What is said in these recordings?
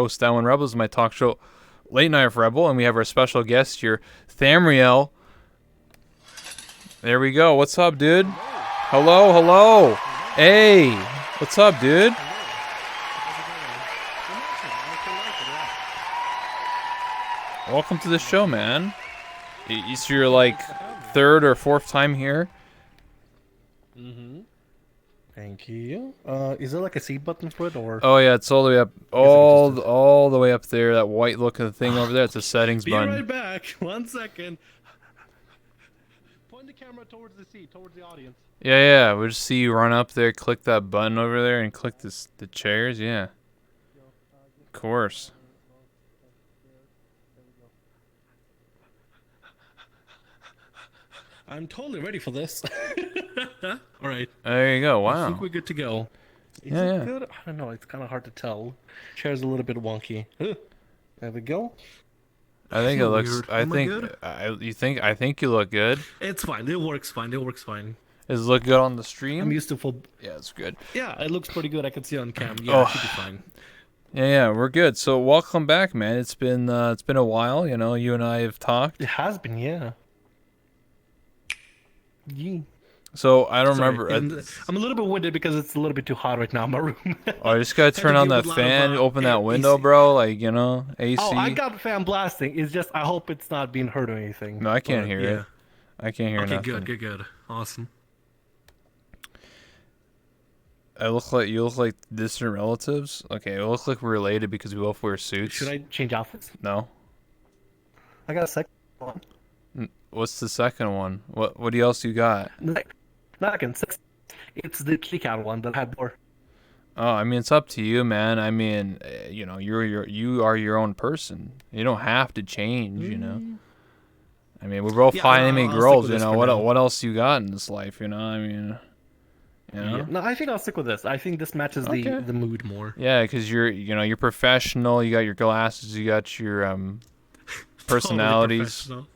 host Down Rebels, my talk show Late Night Rebel, and we have our special guest here, Thamriyell. There we go. What's up, dude? Hello, hello. Hey, what's up, dude? Welcome to the show, man. It's your like third or fourth time here. Thank you. Is there like a C button for it or? Oh yeah, it's all the way up, all the way up there. That white looking thing over there. It's a settings Be button. right back. 1 second. Point the camera towards the seat, towards the audience. Yeah. We'll just see you run up there, click that button over there, and click the chairs. Yeah. Of course. I'm totally ready for this. All right. There you go. I Wow. think we're good to go. Is Yeah, it yeah. good? I don't know. It's kind of hard to tell. Chair's a little bit wonky. There we go. I think it feel looks. weird. I Am I think. good? I think you look good. It's fine. It works fine. It works fine. Does it look good on the stream? I'm used to full. Yeah, it's good. Yeah, it looks pretty good. I can see on cam. Yeah, it should be fine. Yeah, we're good. So welcome back, man. It's been a while. You know, you and I have talked. It has been, yeah. Yee. So I don't Sorry, remember. I'm a little bit winded because it's a little bit too hot right now in my room. Oh, I just gotta turn on deal that with a lot of, fan, open that window, AC. bro. Like, you know, AC. Oh, I got the fan blasting. It's just I hope it's not being heard or anything. No, I can't But, hear yeah. it. I can't hear Okay, nothing. good. Awesome. You look like distant relatives. Okay, it looks like we're related because we both wear suits. Should I change outfits? No. I got a second one. What's the second one? What else you got? Second, six. It's the kick out one that had more. Oh, I mean, it's up to you, man. I mean, you know, you are your own person. You don't have to change, you know. I mean, we're both Yeah, high enemy I'll stick girls, with you this know. for What now. what else you got in this life, you know? I mean, you know. Yeah. No, I think I'll stick with this. I think this matches Okay. the mood more. Yeah, because you're professional. You got your glasses. You got your personalities. Totally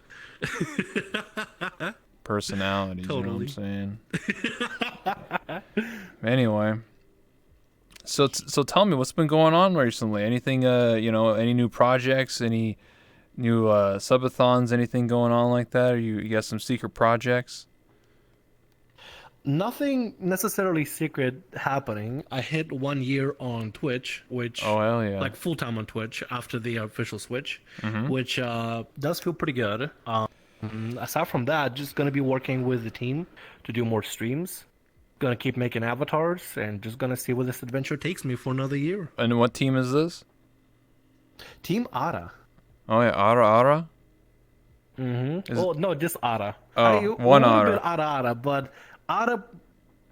Personalities. Totally. You know what I'm saying? Anyway, so tell me what's been going on recently. Anything any new projects? Any new subathons? Anything going on like that? Or you got some secret projects? Nothing necessarily secret happening. I hit 1 year on Twitch, which Oh hell yeah! like full time on Twitch after the official switch, Mhm. which does feel pretty good. Aside from that, just gonna be working with the team to do more streams. Gonna keep making avatars and just gonna see where this adventure takes me for another year. And what team is this? Team Ara. Oh yeah, Ara. Mm-hmm. Is Oh no, just Ara. Oh, one a little Ara. bit Ara, but Ara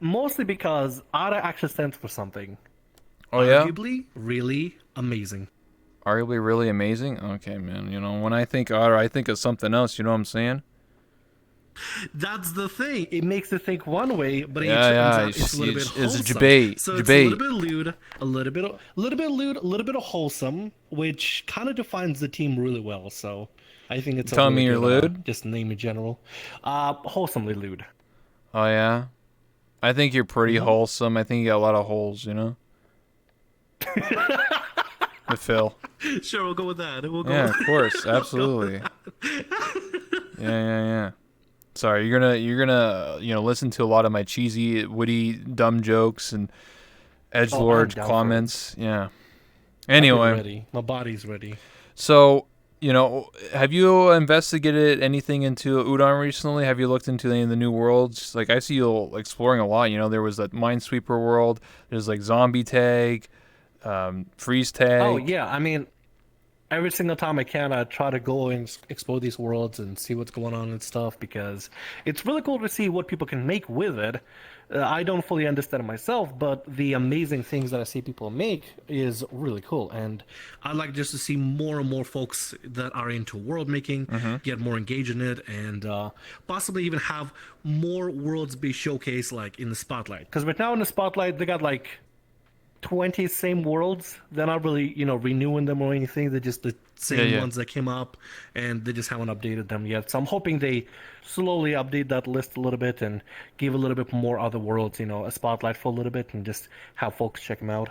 mostly because Ara actually stands for something. Oh yeah, Arguably, really amazing. arguably really amazing. Okay, man. You know, when I think Ara, I think of something else. You know what I'm saying? That's the thing. It makes it think one way, but it Yeah, turns yeah, out it's a little bit it's wholesome. debate, So it's debate. a little bit lewd, a little bit lewd, a little bit of wholesome, which kind of defines the team really well. So I think it's a telling really me you're good, lewd? just name in general. Wholesomely lewd. Oh yeah. I think you're pretty Mm-hmm. wholesome. I think you got a lot of holes. You know. With Phil. Sure, we'll go with that. We'll go. Yeah, with of course, absolutely. Yeah. Sorry, you're gonna listen to a lot of my cheesy, witty, dumb jokes and edgelord down for it. comments. Yeah. I'm Anyway, ready. My body's ready. so have you investigated anything into Udon recently? Have you looked into any of the new worlds? Like I see you exploring a lot. You know, there was that Minesweeper world. There's like Zombie Tag, Freeze Tag. Oh yeah, I mean, every single time I can, I try to go and explore these worlds and see what's going on and stuff because it's really cool to see what people can make with it. I don't fully understand it myself, but the amazing things that I see people make is really cool. And I'd like just to see more and more folks that are into world making get more engaged in it and possibly even have more worlds be showcased like in the spotlight. Because right now in the spotlight, they got like 20 same worlds. They're not really, renewing them or anything. They're just the same Yeah. ones that came up, and they just haven't updated them yet. So I'm hoping they slowly update that list a little bit and give a little bit more other worlds, a spotlight for a little bit and just have folks check them out.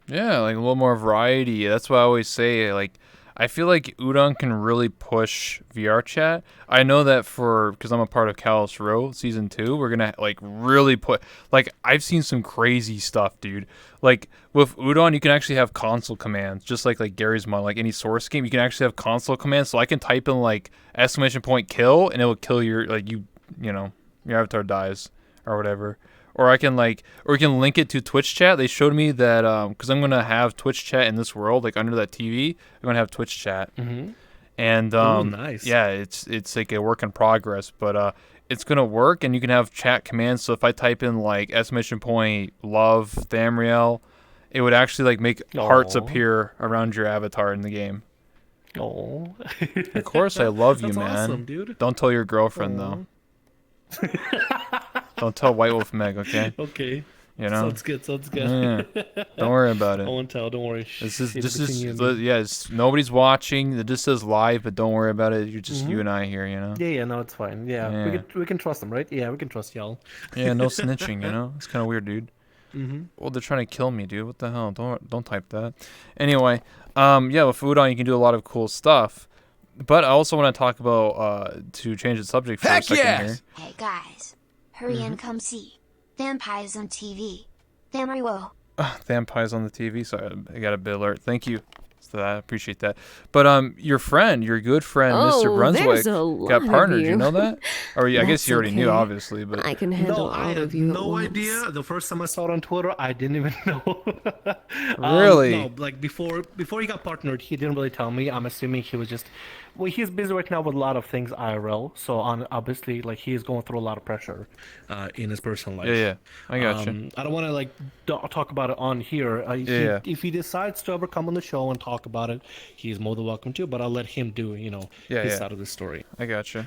Yeah, like a little more variety. That's what I always say. Like, I feel like Udon can really push VR chat. I know that because I'm a part of Callus Row season 2, we're gonna like really put like I've seen some crazy stuff, dude. Like with Udon, you can actually have console commands, just like Gary's mod, like any source game. You can actually have console commands, so I can type in like exclamation point kill, and it will kill your you know your avatar dies or whatever. Or I can or we can link it to Twitch chat. They showed me that because I'm gonna have Twitch chat in this world, like under that TV, I'm gonna have Twitch chat, Mm-hmm. and Oh, nice. yeah, it's like a work in progress, but it's gonna work, and you can have chat commands. So if I type in like exclamation point love Thamriyell, it would actually like make hearts Oh, appear around your avatar in the game. oh. Of course, I love you, That's man. awesome, dude. Don't tell your girlfriend though. Oh. Don't tell White Wolf Meg, okay? Okay. You know. Sounds good. Sounds good. Yeah. Don't worry about I it. won't tell. Don't worry. Save it This between is you and me. yeah. Nobody's watching. It just says live, but don't worry about it. You're just you Mm-hmm. and I here. You know. Yeah, yeah, no, it's fine. Yeah, Yeah. we can trust them, right? Yeah, we can trust y'all. Yeah. No snitching. You know. It's kind of weird, dude. Mm-hmm. Well, they're trying to kill me, dude. What the hell? Don't type that. Anyway, yeah. With Udon, you can do a lot of cool stuff. But I also want to talk about to change the subject for a second here. Hey guys, hurry and come see. Vampires on TV. Thamriyell. Vampires on the TV. Sorry, I got a bit alert. Thank you. So I appreciate that. But your good friend, Mr. Oh, Brunswick, there's a lot got of partnered. You you. know that? Or I guess That's you already knew, okay. obviously. But I can handle No, I all had of you at no once. idea. The first time I saw it on Twitter, I didn't even know. Really? No, like before he got partnered, he didn't really tell me. I'm assuming he was just well, he's busy right now with a lot of things IRL. So on obviously, like he is going through a lot of pressure in his personal life. yeah, I got you. I don't want to like talk about it on here. Yeah. If he decides to ever come on the show and talk about it, he's more than welcome to. But I'll let him do Yeah, his yeah. side of the story. I got you.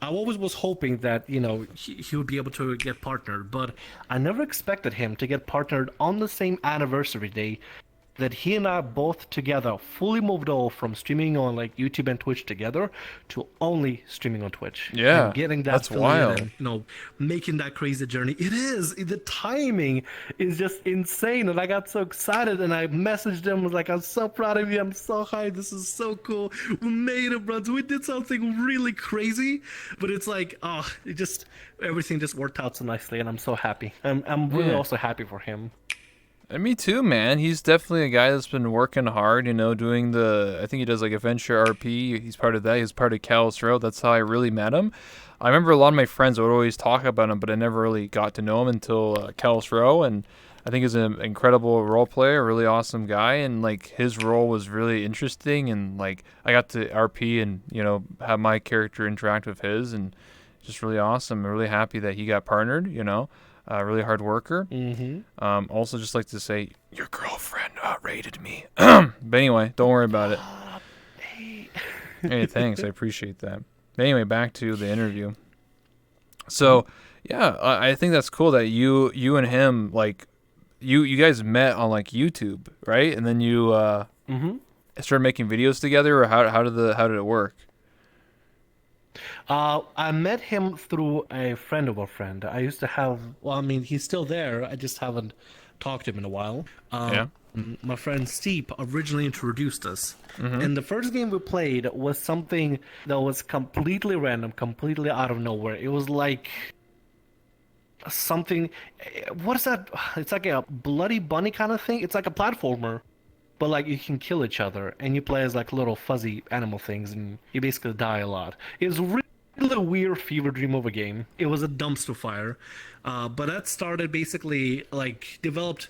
I always was hoping that he would be able to get partnered, but I never expected him to get partnered on the same anniversary day that he and I both together fully moved over from streaming on like YouTube and Twitch together to only streaming on Twitch. Yeah, and getting that that's affiliate wild. and making that crazy journey. It is the timing is just insane, and I got so excited and I messaged him was like, I'm so proud of you. I'm so hyped. This is so cool. We made it, bro. We did something really crazy, but it's like everything just worked out so nicely, and I'm so happy. I'm really Yeah. also happy for him. And me too, man. He's definitely a guy that's been working hard, doing I think he does like Adventure RP. He's part of that. He's part of Callus Road. That's how I really met him. I remember a lot of my friends would always talk about him, but I never really got to know him until Callus Row. And I think he's an incredible role player, really awesome guy. And like his role was really interesting. And like I got to RP and, have my character interact with his, and just really awesome. I'm really happy that he got partnered. Really hard worker. Mm-hmm. Also, just like to say, your girlfriend rated me. But anyway, don't worry about it. Hey, thanks. I appreciate that. But anyway, back to the interview. So, yeah, I think that's cool that you and him, like, you guys met on, like, YouTube, right? And then you Mm-hmm. started making videos together, or how did it work? I met him through a friend of a friend. I used to have, well, I mean, he's still there. I just haven't talked to him in a while. Yeah. My friend Steve originally introduced us. And the first game we played was something that was completely random, completely out of nowhere. It was like something, what is that? It's like a bloody bunny kind of thing. It's like a platformer. But like you can kill each other, and you play as like little fuzzy animal things, and you basically die a lot. It was really a weird fever dream of a game. It was a dumpster fire, but that started basically like developed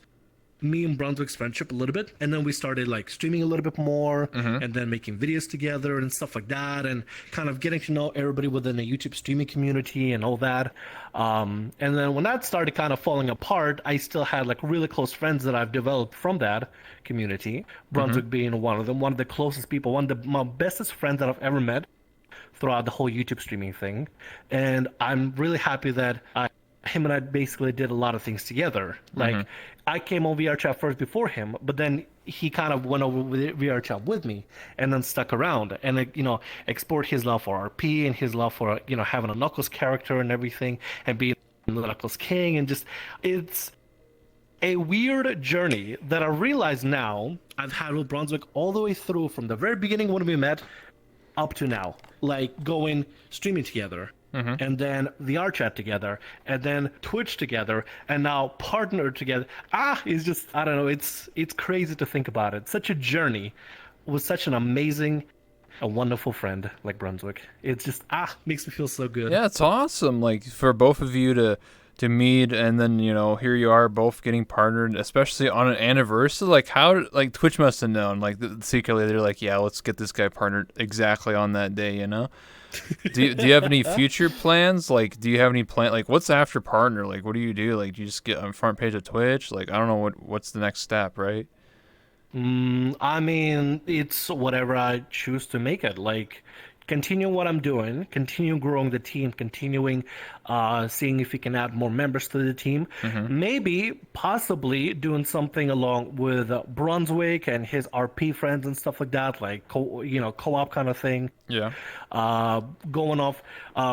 me and Brunswick's friendship a little bit, and then we started like streaming a little bit more, and then making videos together and stuff like that, and kind of getting to know everybody within the YouTube streaming community and all that. And then when that started kind of falling apart, I still had like really close friends that I've developed from that community. Brunswick being one of them, one of the closest people, one of my bestest friends that I've ever met throughout the whole YouTube streaming thing. And I'm really happy that him and I basically did a lot of things together. Like I came on VR chat first before him, but then he kind of went over with VR chat with me and then stuck around and explored his love for RP and his love for having a Knuckles character and everything and being the Knuckles King, and just a weird journey that I realize now I've had with Brunswick all the way through from the very beginning when we met up to now. Like going streaming together. And then VR chat together, and then Twitch together, and now partner together. It's just, I don't know. It's crazy to think about it. Such a journey with such an amazing, a wonderful friend like Brunswick. It's just makes me feel so good. Yeah, it's awesome. Like for both of you to meet, and then here you are both getting partnered, especially on an anniversary. Like how like Twitch must have known. Like secretly they're like, yeah, let's get this guy partnered exactly on that day. Do you have any future plans? Like, do you have any plan? Like, what's after partner? Like, what do you do? Like, do you just get on front page of Twitch? Like, I don't know what's the next step, right? I mean, it's whatever I choose to make it. Like, continue what I'm doing, continue growing the team, continuing seeing if we can add more members to the team. Maybe, possibly doing something along with Brunswick and his RP friends and stuff like that, like co-op kind of thing. Yeah. Going off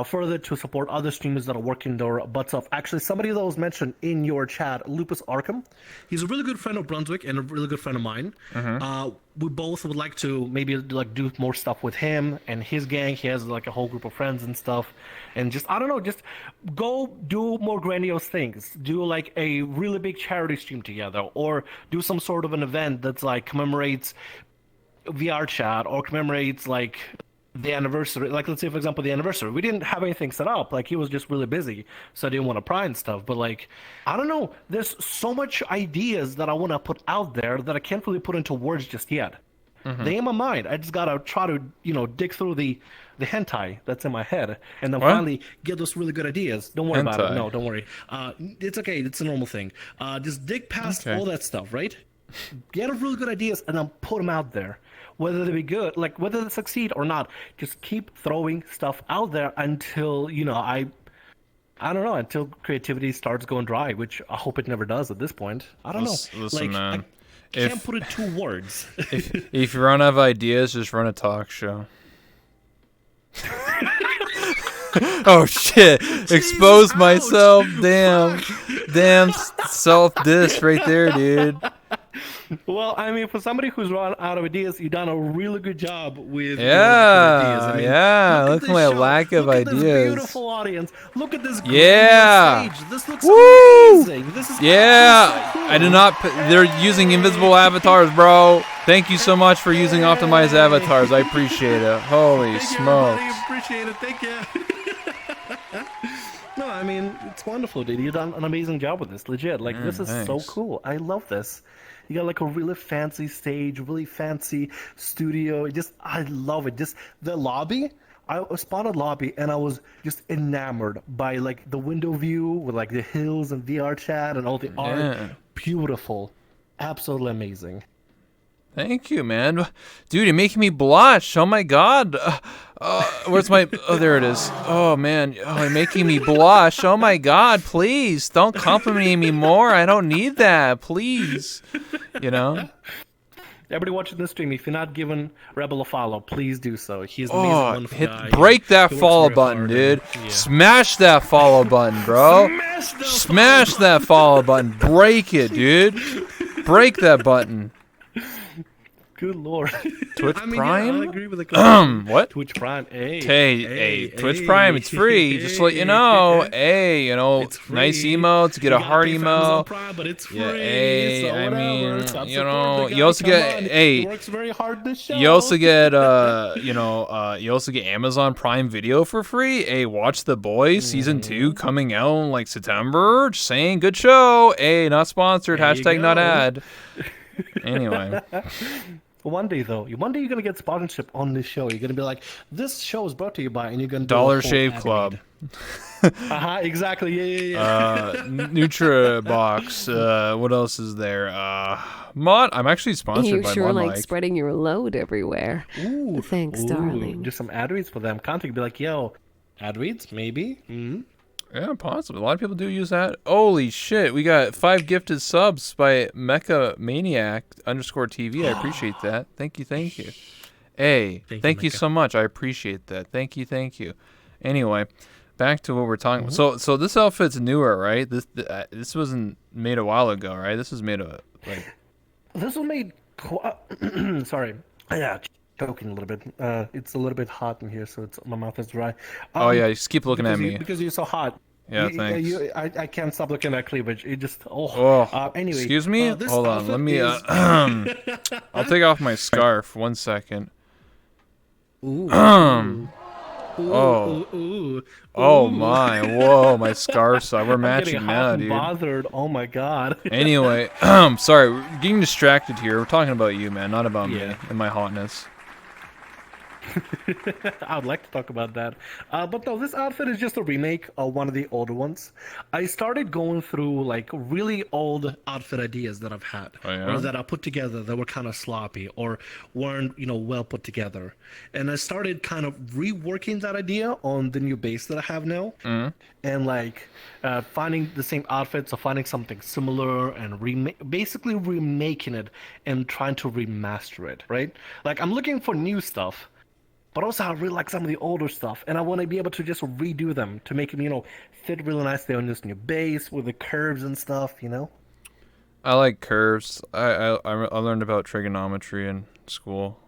further to support other streamers that are working their butts off. Actually, somebody that was mentioned in your chat, Lupus Arkham, he's a really good friend of Brunswick and a really good friend of mine. We both would like to maybe like do more stuff with him and his gang. He has like a whole group of friends and stuff, and just I don't know, just go do more grandiose things. Do like a really big charity stream together, or do some sort of an event that's like commemorates VR chat or commemorates like the anniversary. Like, let's say for example the anniversary, we didn't have anything set up, like he was just really busy, so I didn't want to pry and stuff. But like, I don't know, there's so much ideas that I want to put out there that I can't really put into words just yet. They in my mind. I just gotta try to dig through the hentai that's in my head, and then finally get those really good ideas. Don't worry about it. No, don't worry. It's okay. It's a normal thing. Just dig past all that stuff, right? Get really good ideas and then put them out there. Whether they be good, like whether they succeed or not, just keep throwing stuff out there until I don't know, until creativity starts going dry, which I hope it never does at this point. I don't know. Listen, man. I can't put it to words. if you run out of ideas, just run a talk show. Oh shit! Expose myself. Damn self diss right there, dude. Well, I mean, for somebody who's run out of ideas, you've done a really good job with ideas. I mean, Look at my lack of ideas. Look at this beautiful audience. Look at this stage. This looks amazing. This is so cool. I did not. They're using invisible avatars, bro. Thank you so much for using optimized avatars. I appreciate it. Holy smokes! I appreciate it. Thank you. No, I mean, it's wonderful, dude. You've done an amazing job with this. Legit. Like, this is so cool. I love this. You got like a really fancy stage, really fancy studio. I love it. Just the lobby. I spotted lobby and I was just enamored by like the window view with like the hills and VR chat and all the art. Beautiful. Absolutely amazing. Thank you, man. Dude, you're making me blush. Oh my god. Where's my... Oh, there it is. Oh, man. Oh, you're making me blush. Oh my god, please. Don't compliment me more. I don't need that. Please. Everybody watching this stream, if you're not giving Rebel a follow, please do so. He's an amazing, wonderful guy. Break that follow button, dude. Yeah. Smash that follow button, bro. Smash that follow button. Break it, dude. Break that button. Good lord. Twitch Prime? I agree with the what? Twitch Prime. Hey, Twitch Prime, it's free. Just to let you know. Nice emotes, get a heart emo. But it's free. Yeah, so I mean, you also get he works very hard this show. You also get you also get Amazon Prime Video for free. Hey, watch The Boys season 2 coming out in like September. Just saying, good show. Hey, not sponsored. Hashtag not ad. Anyway. One day you're gonna get sponsorship on this show. You're gonna be like, this show is brought to you by, and you're gonna do Dollar Shave Club. Exactly. Yeah. NutriBox. What else is there? Mod. I'm actually sponsored by You sure like Mike. spreading your load everywhere. Ooh, thanks, darling. Do some ad reads for them. Contact, be like, yo, ad reads, maybe. Yeah, possibly. A lot of people do use that. Holy shit. We got 5 gifted subs by Mecha Maniac _TV. I appreciate that. Thank you. Hey, thank you so much. I appreciate that. Thank you. Anyway, back to what we're talking. So this outfit's newer, right? This wasn't made a while ago, right? This was made This was made. Sorry. Yeah, choking a little bit. It's a little bit hot in here, so my mouth is dry. Oh yeah, you just keep looking at because me. because you're so hot. Yeah, thanks. I can't stop looking at cleavage. It just anyway. Excuse me. This Hold on. Let me. I'll take off my scarf. 1 second. Ooh. Oh. Ooh. Oh my. Whoa, my scarf's. We're I'm matching getting now, hot and dude. bothered. Oh my god. Anyway, sorry, we're getting distracted here. We're talking about you, man, not about me and my hotness. I would like to talk about that. But no, this outfit is just a remake of one of the older ones. I started going through like really old outfit ideas that I've had, Oh, yeah? or that I put together that were kind of sloppy or weren't, well put together. And I started kind of reworking that idea on the new base that I have now. And like finding the same outfits or finding something similar and basically remaking it and trying to remaster it, right? Like I'm looking for new stuff. But also, I really like some of the older stuff, and I want to be able to just redo them to make them, fit really nicely on this new base with the curves and stuff, I like curves. I learned about trigonometry in school.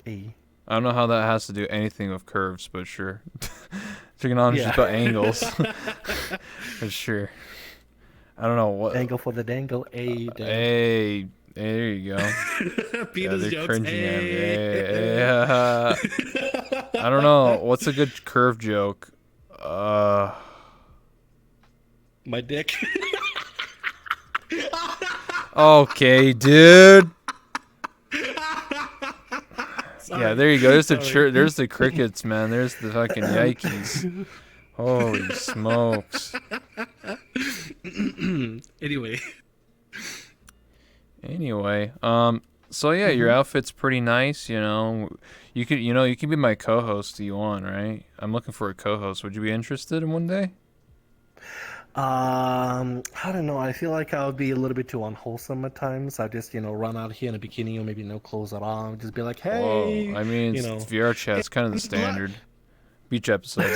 E. I don't know how that has to do anything with curves, but sure. Trigonometry is about angles. But sure. I don't know what. Angle for the dangle, A. Hey, there you go. Peter's they're jokes. cringing at me. Yeah. I don't know. What's a good curve joke? My dick. Okay, dude. Yeah, there you go. There's there's the crickets, man. There's the fucking yikes. Holy smokes. Anyway, so yeah, your outfit's pretty nice, You could be my co-host if you want, right? I'm looking for a co-host. Would you be interested in one day? I don't know. I feel like I would be a little bit too unwholesome at times. I just, run out here in a bikini or maybe no clothes at all. Just be like, hey. Whoa, I mean, it's VR chat. It's kind of the standard beach episode.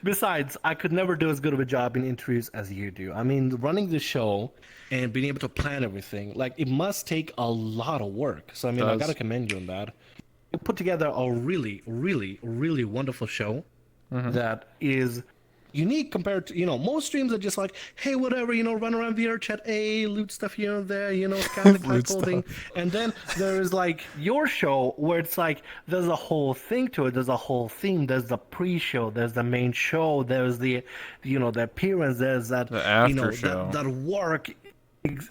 Besides, I could never do as good of a job in interviews as you do. I mean, running the show and being able to plan everything, like, it must take a lot of work. So, I mean, I gotta commend you on that. You put together a really, really, really wonderful show that is unique compared to, most streams are just like, hey, whatever, run around VR chat, loot stuff here and there, scan the clothing. And then there's like your show where it's like there's a whole thing to it, there's a whole theme, there's the pre-show, there's the main show, there's the the appearance, there's that the after show. That work.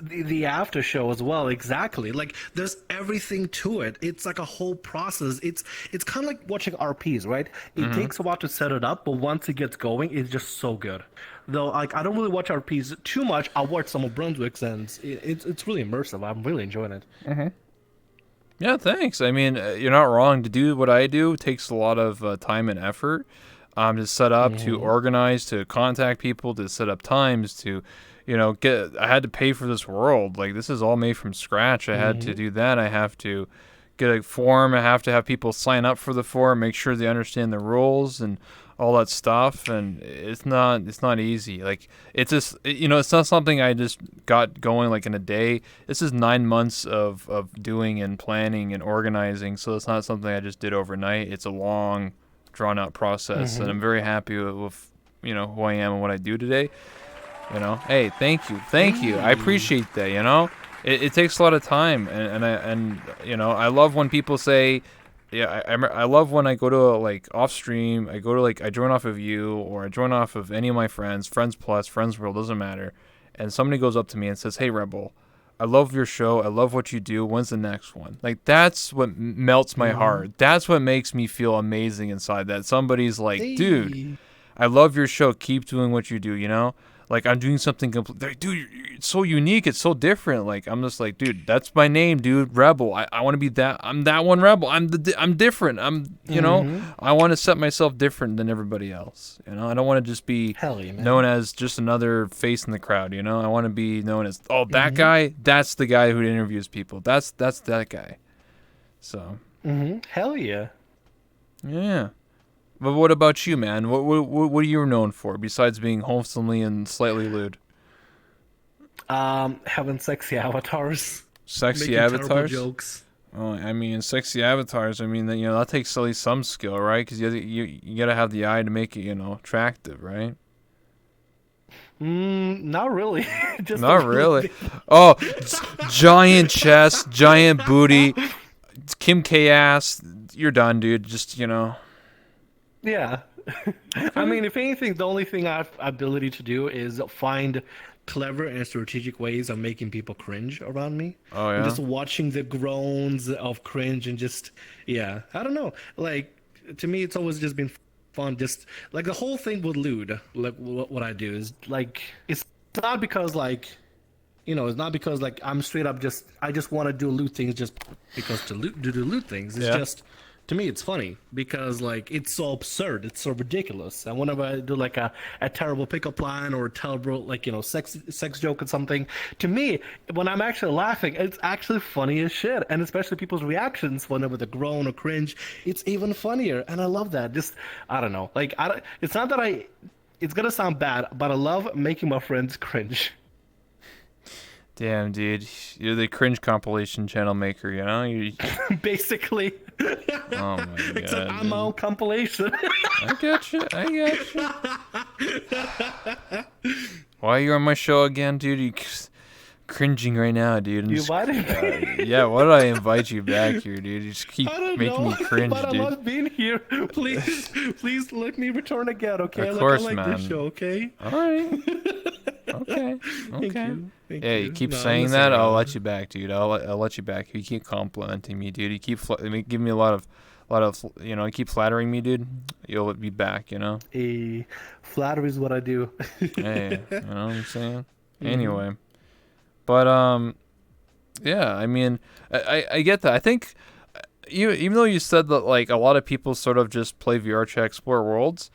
The after show as well, exactly. Like there's everything to it. It's like a whole process. It's kind of like watching RPs, right? It takes a while to set it up, but once it gets going, it's just so good. Though, like I don't really watch RPs too much. I watch some of Brunswick's, and it's really immersive. I'm really enjoying it. Yeah, thanks. I mean, you're not wrong. To do what I do takes a lot of time and effort. To set up, to organize, to contact people, to set up times, to I had to pay for this world. Like, this is all made from scratch. I had to do that. I have to get a form. I have to have people sign up for the form, make sure they understand the rules and all that stuff. And it's not easy. Like, it's just, it's not something I just got going like in a day. This is 9 months of doing and planning and organizing. So it's not something I just did overnight. It's a long, drawn out process. And I'm very happy with who I am and what I do today. Hey, thank you. I appreciate that. It takes a lot of time, and I love when people say, I love when I go to off stream. I go to I join off of you, or I join off of any of my friends, Friends Plus, Friends World, doesn't matter, and somebody goes up to me and says, "Hey, Rebel, I love your show. I love what you do. When's the next one?" Like, that's what melts my heart. That's what makes me feel amazing inside. That somebody's like, "Dude, I love your show. Keep doing what you do." Like, I'm doing something complete. Like, dude, it's so unique. It's so different. Like, I'm just like, dude, that's my name, dude. Rebel. I want to be that. I'm that one Rebel. I'm different. I want to set myself different than everybody else. I don't want to just be known as just another face in the crowd. I want to be known as, oh, that guy. That's the guy who interviews people. That's that guy. So. Hell yeah. Yeah. But what about you, man? What are you known for besides being wholesomely and slightly lewd? Having sexy avatars, Sexy making terrible avatars? jokes. Oh, I mean, sexy avatars. I mean, that takes at least some skill, right? Because you gotta have the eye to make it, attractive, right? Not really. Just a Not little really. bit. Oh, giant chest, giant booty, Kim K ass. You're done, dude. Just Yeah. I mean, if anything, the only thing I have ability to do is find clever and strategic ways of making people cringe around me. Oh, And yeah? just watching the groans of cringe and just, yeah, I don't know. Like, to me, it's always just been fun. Just like the whole thing with lewd, like what I do is like, it's not because like, it's not because like I'm straight up I just want to do lewd things just because to do lewd things. It's Yeah. just to me it's funny because like it's so absurd, it's so ridiculous. And whenever I do like a terrible pickup line or a terrible like sex joke or something, to me when I'm actually laughing, it's actually funny as shit. And especially people's reactions whenever they groan or cringe, it's even funnier. And I love that. Just I don't know, like it's not that it's gonna sound bad, but I love making my friends cringe. Damn, dude. You're the cringe compilation channel maker, Basically. Oh my god. Except I'm dude. my own compilation. I get you. Why are you on my show again, dude? You cringing right now, dude. You invited me. Yeah, why did I invite you back here, dude? You just keep I don't making know, me cringe, but I dude. love being here. Please let me return again, okay? Of course, I like man. this show, okay? All right. Okay. Thank Okay. you. Thank Yeah, you keep No, I'm saying listening, that, I'll man. let you back, dude. I'll let you back. You keep complimenting me, dude. You keep giving me a lot of you keep flattering me, dude. You'll be back, Flattery is what I do. Hey, you know what I'm saying? Mm-hmm. Anyway, but yeah, I mean, I get that. I think even though you said that like a lot of people sort of just play VR chat explore worlds,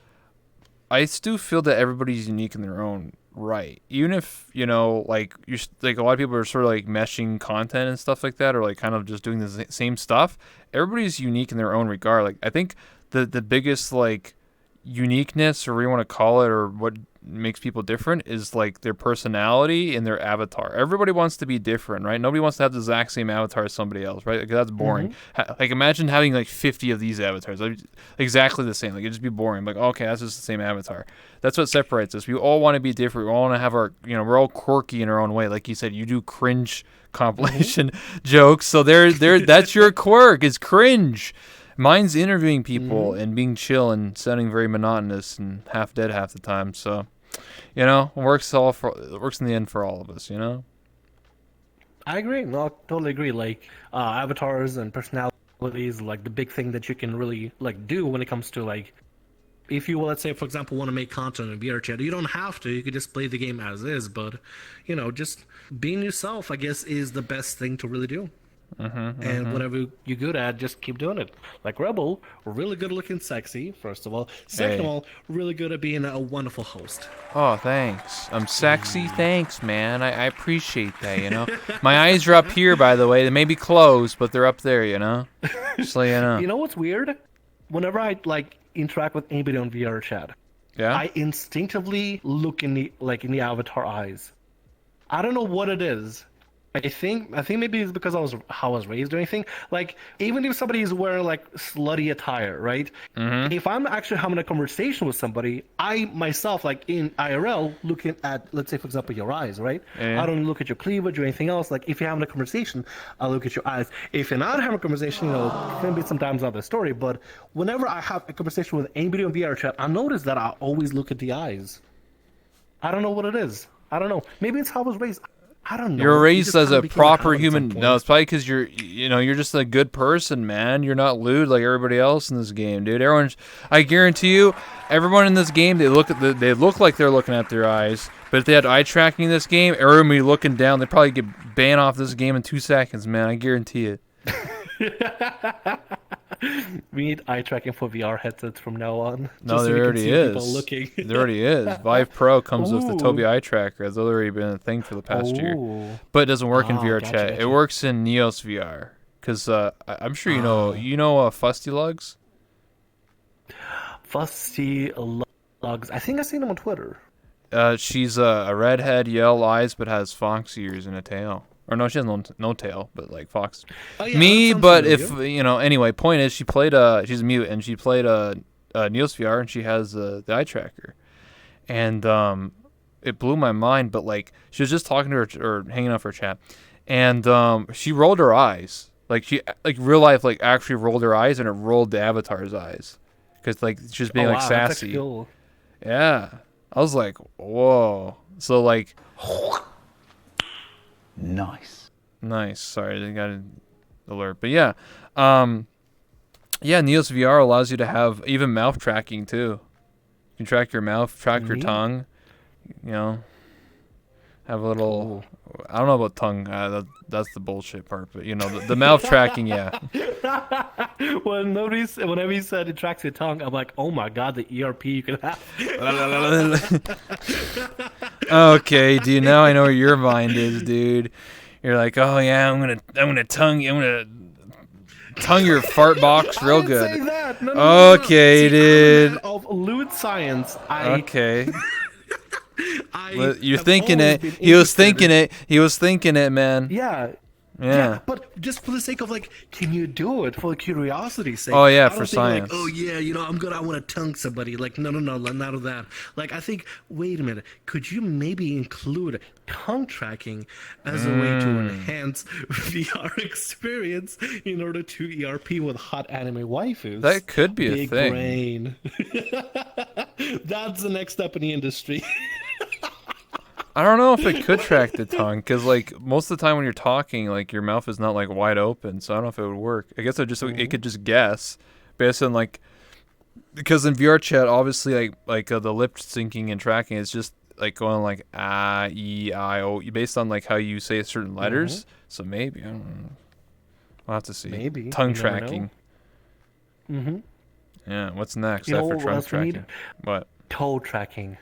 I still feel that everybody's unique in their own right. Even if like like a lot of people are sort of like meshing content and stuff like that, or like kind of just doing the same stuff. Everybody's unique in their own regard. Like I think the biggest like uniqueness, or what you want to call it, or what makes people different, is like their personality and their avatar. Everybody wants to be different, right? Nobody wants to have the exact same avatar as somebody else, right? Like, that's boring. Like imagine having like 50 of these avatars, like, exactly the same. Like it'd just be boring. Like, okay, that's just the same avatar. That's what separates us. We all want to be different. We all want to have our, we're all quirky in our own way. Like you said, you do cringe compilation jokes, so that's your quirk, is cringe. Mine's interviewing people and being chill and sounding very monotonous and half dead half the time. So, it works in the end for all of us. I agree. No, I totally agree. Like avatars and personalities, like the big thing that you can really like do when it comes to like, if you, let's say, for example, want to make content in VR chat, you don't have to. You could just play the game as is. But just being yourself, I guess, is the best thing to really do. And whatever you're good at, just keep doing it. Like Rebel, really good looking, sexy, first of all. Second of Hey. all, really good at being a wonderful host. Oh, thanks. I'm sexy. Thanks, man. I appreciate that. My eyes are up here, by the way. They may be closed, but they're up there. Just so you know. You know what's weird? Whenever I like interact with anybody on VR chat, Yeah. I instinctively look in the avatar eyes. I don't know what it is. I think maybe it's because how I was raised or anything. Like even if somebody is wearing like slutty attire, right? If I'm actually having a conversation with somebody, I myself, like in IRL, looking at, let's say for example, your eyes, right? Yeah. I don't look at your cleavage or anything else. Like if you're having a conversation, I look at your eyes. If you're not having a conversation, maybe sometimes other story. But whenever I have a conversation with anybody on VR chat, I notice that I always look at the eyes. I don't know what it is. I don't know. Maybe it's how I was raised. I don't know. You're You raised just as kinda a became proper habit at some human. point. No, it's probably because you're just a good person, man. You're not lewd like everybody else in this game, dude. I guarantee you, everyone in this game, they look like they're looking at their eyes. But if they had eye tracking in this game, everyone would be looking down. They'd probably get banned off this game in 2 seconds, man. I guarantee it. We need eye tracking for VR headsets from now on. No, just so there we can already see is. people looking. There already is. Vive Pro comes with the Ooh. Tobii eye tracker. That's already been a thing for the past year. Oh. But it doesn't work in Ah, VR gotcha, chat. It gotcha. works in Neos VR. Because I'm sure you know Fusty Lugs? Fussy Lugs. I think I've seen him on Twitter. She's a redhead, yellow eyes, but has fox ears and a tail. Or no, she has no tail, but like fox. Oh, yeah, Me, that sounds but familiar. if anyway, point is, she's mute and she played Neil's VR and she has the eye tracker, and it blew my mind. But like, she was just talking to her or hanging out for a chat, and she rolled her eyes, like she like real life, like actually rolled her eyes, and it rolled the avatar's eyes, because like she's being Oh, like wow, that's actually sassy. cool. Yeah, I was like, whoa. So like. Nice. Nice. Sorry, I got an alert. But yeah, Neos VR allows you to have even mouth tracking too. You can track your mouth, track your Neat. tongue. Have a little. I don't know about tongue. That's the bullshit part. But the mouth tracking, yeah. Whenever he said it tracks your tongue, I'm like, oh my god, the ERP you can have. Okay, dude. Now I know where your mind is, dude. You're like, oh yeah, I'm gonna tongue your fart box real I didn't good. say that. No. Okay, See, dude. I'm a man of lewd science. Okay. I You're have thinking always it. been He was interested thinking it. He was thinking it, man. Yeah. Yeah. But just for the sake of like, can you do it for curiosity's sake? Oh, yeah, I don't for think, science. Like, oh yeah, I want to tongue somebody. Like, no, none of that. Like, I think, wait a minute, could you maybe include tongue tracking as a way to enhance VR experience in order to ERP with hot anime waifus? That could be a Big thing. brain. That's the next step in the industry. I don't know if it could track the tongue, because like most of the time when you're talking, like your mouth is not like wide open, so I don't know if it would work. I guess it could just guess based on like, because in VR chat, obviously the lip syncing and tracking is just like going like ah, e, I, o, based on like how you say certain letters. So maybe I don't know. We'll have to see. Maybe. Tongue You never know. tracking. Mm-hmm. Yeah. What's next You know after what tongue else we need? tracking? What? Toe tracking.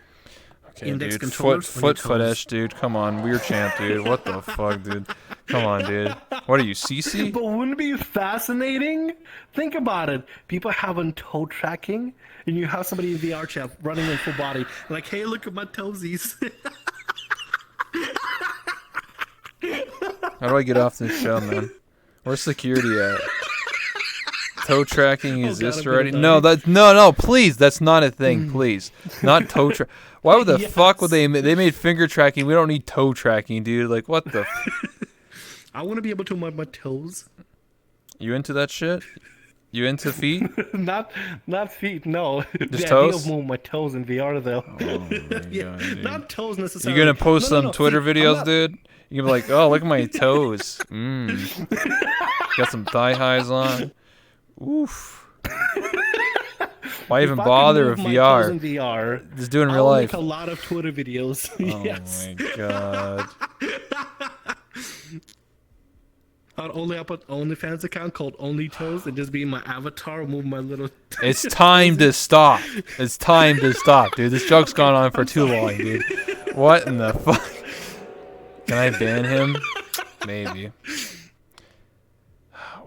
Okay, Index dude. controllers on your Foot toes. fetish, dude. Come on, weird champ, dude. What the fuck, dude? Come on, dude. What are you, CC? But wouldn't it be fascinating? Think about it. People having toe tracking, and you have somebody in VR chat running in full body, like, hey, look at my toesies. How do I get off this show, man? Where's security at? Toe tracking exists I'm gonna already? die. No, please. That's not a thing, please. Not toe track. Why would the fuck would they made finger tracking? We don't need toe tracking, dude. Like, what the? I want to be able to move my toes. You into that shit? You into feet? Not feet, no. The toes? idea of moving my toes in VR, though. Oh my Yeah, god, dude. not toes You necessarily. gonna post No, some Twitter see, I'm videos, not- dude? You gonna be like, oh, look at my toes. Got some thigh highs on. Oof. Why even If I could bother move with my toes in VR? VR, Just do it in I'll real life. make a lot of Twitter videos. Oh Yes. my god. I'd only up an OnlyFans account called Only Toes and just be my avatar, move my little. It's time to stop. It's time to stop, dude. This joke's gone on for too long, dude. What in the fuck? Can I ban him? Maybe.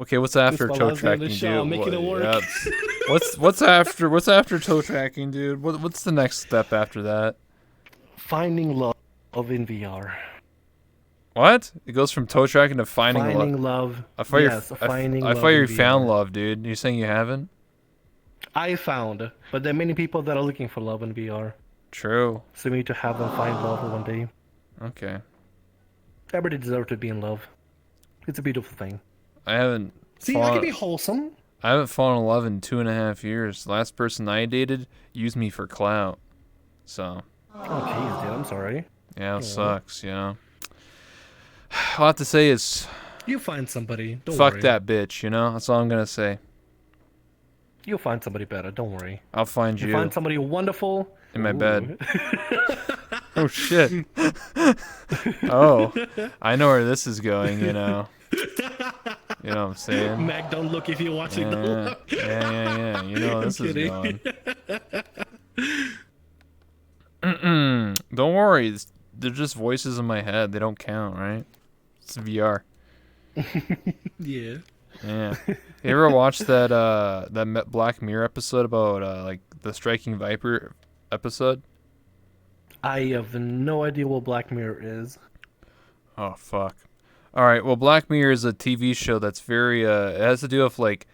Okay, what's after my toe last name in the tracking, show, dude? I'm making it work. What's after toe tracking, dude? What's the next step after that? Finding love in VR. What? It goes from toe tracking to finding love. Finding love. I thought Yes, finding I love thought you in found VR. love, dude. You're saying you haven't? I found, but there are many people that are looking for love in VR. True. So we need to have them find love one day. Okay. Everybody deserves to be in love. It's a beautiful thing. I haven't. See, fallen, I can be wholesome. I haven't fallen in love in 2.5 years. The last person I dated used me for clout. So Oh, jeez, dude, I'm sorry. yeah, it sucks. You know. All I have to say is You find somebody. Don't fuck worry. that bitch. You know. That's all I'm gonna say. You'll find somebody better. Don't worry. I'll find You you find somebody wonderful. in my Ooh. bed. Oh shit. Oh, I know where this is going. You know. You know what I'm saying? Mac, don't look if you're watching the Yeah, live. yeah. You know where this is kidding. going. Don't worry. They're just voices in my head. They don't count, right? It's VR. Yeah. Yeah. You ever watch that Black Mirror episode about like the Striking Viper episode? I have no idea what Black Mirror is. Oh fuck. All right. Well, Black Mirror is a TV show that's very it has to do with like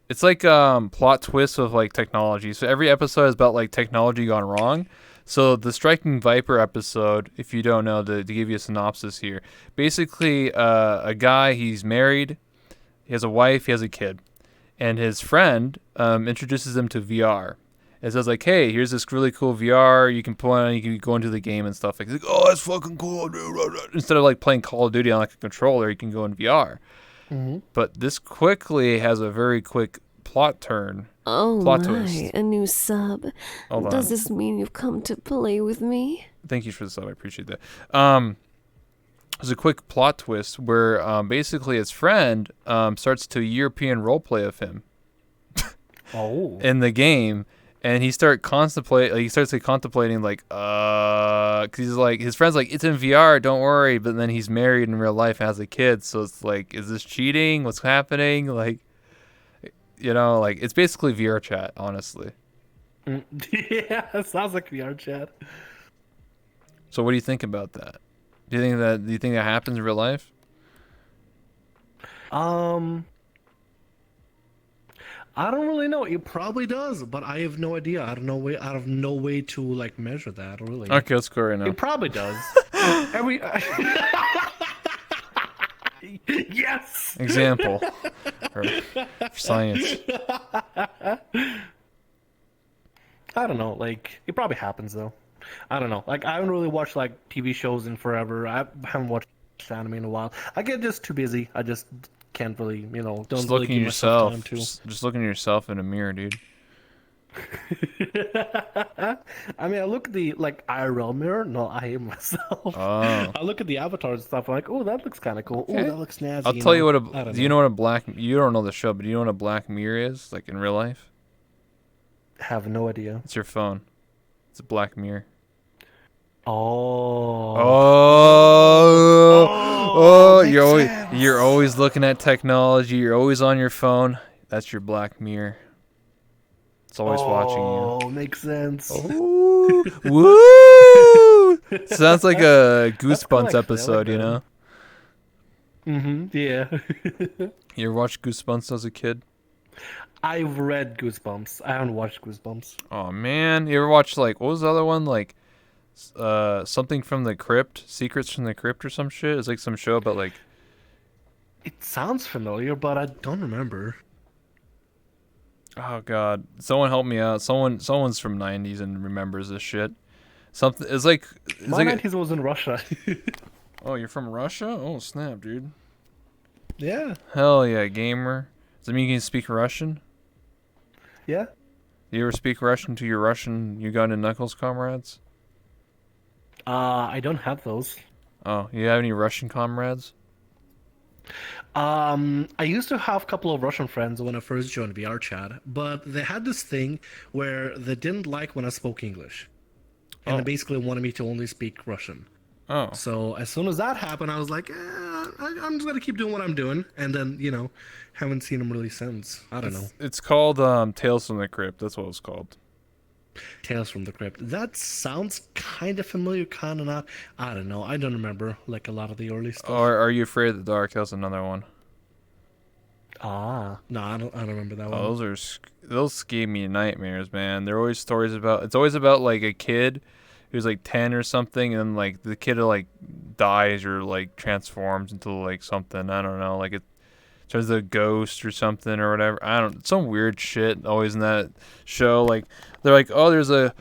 it's like plot twists of like technology. So every episode is about like technology gone wrong. So the Striking Viper episode, if you don't know, to give you a synopsis here, basically a guy, he's married, he has a wife, he has a kid, and his friend introduces him to VR. It says like, hey, here's this really cool VR you can put on, you can go into the game and stuff. Like, he's like, oh, that's fucking cool, dude. Instead of like playing Call of Duty on like a controller, you can go in VR. Mm-hmm. But this quickly has a very quick plot turn. Oh Plot my, twist. a new sub. Hold Does on. this mean you've come to play with me? Thank you for the sub. I appreciate that. There's a quick plot twist where basically his friend starts to European roleplay of him Oh. in the game, and he starts contemplating like, 'cause he's like, his friend's like, it's in VR, don't worry, but then he's married in real life, has a kid, so it's like, is this cheating? What's happening? Like, you know, like it's basically VR chat, honestly. Yeah, it sounds like VR chat. So what do you think about that? Do you think that happens in real life? I don't really know. It probably does, but I have no idea. I have no way to like measure that. Really. Okay, let's go right now. It probably does. Every. Yes. Example for science. I don't know. Like, it probably happens though. I don't know. Like, I haven't really watched like TV shows in forever. I haven't watched anime in a while. I get just too busy. I just can't really, don't Just really looking give at myself yourself. time to. Just looking at yourself in a mirror, dude. I mean, I look at the like IRL mirror. No, I am myself. Oh. I look at the avatars and stuff. I'm like, oh, that looks kind of cool. Oh, Okay. that looks snazzy. I'll tell you what I don't do you know what a black you don't know the show, but do you know what a black mirror is, like in real life? Have no idea. It's your phone. It's a black mirror. Oh. Oh, makes sense. you're always looking at technology, you're always on your phone. That's your black mirror. It's always watching you. Oh, makes sense. Ooh, woo! Sounds like a cool, Goosebumps actually. I episode, like you that. know? Yeah. You ever watched Goosebumps as a kid? I've read Goosebumps. I haven't watched Goosebumps. Oh man, you ever watch like what was the other one, like something from the crypt, Secrets from the Crypt or some shit? It's like some show about like It sounds familiar, but I don't remember. oh god, someone help me out. Someone's from '90s and remembers this shit. Something it's like My 90s was in Russia. oh, you're from Russia? Oh snap, dude. Yeah. Hell yeah, gamer. Does that mean you can speak Russian? Yeah. Do you ever speak Russian to your Russian Ugandan Knuckles comrades? I don't have those. Oh, you have any Russian comrades? I used to have a couple of Russian friends when I first joined VR chat, but they had this thing where they didn't like when I spoke English. And Oh. they basically wanted me to only speak Russian. Oh. So as soon as that happened, I was like, I'm just gonna keep doing what I'm doing, and then haven't seen them really since. I don't know. It's called Tales from the Crypt. That's what it's called. Tales from the Crypt. That sounds kind of familiar, kind of not. I don't know. I don't remember like a lot of the early stuff. Or Are You Afraid of the Dark? That was another one. No, I don't remember that one. Oh, those gave me nightmares, man. They're always stories about. It's always about like a kid who's like 10 or something, and like the kid like dies or like transforms into like something. I don't know, like it turns into a ghost or something or whatever. I don't. Some weird shit always in that show. Like they're like, oh, there's like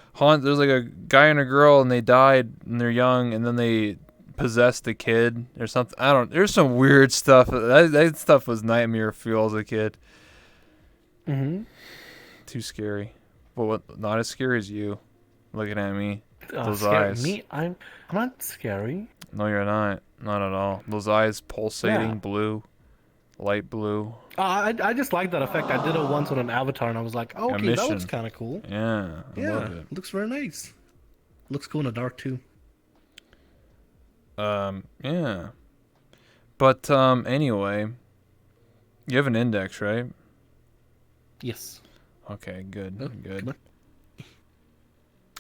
a guy and a girl, and they died and they're young, and then they possessed the kid or something. I don't. There's some weird stuff. That stuff was nightmare fuel as a kid. Mm-hmm. Too scary. But what? Not as scary as you. Looking at me. Those Scary. eyes. Me, I'm not scary. No, you're not. Not at all. Those eyes pulsating Yeah. blue, light blue. I just like that effect. I did it once with an avatar, and I was like, oh, okay, that mission. looks kind of cool. Yeah, I Yeah, love it. looks very nice. Looks cool in the dark too. Yeah. But anyway, You have an index, right? Yes. Okay, good, Oh, good. come on.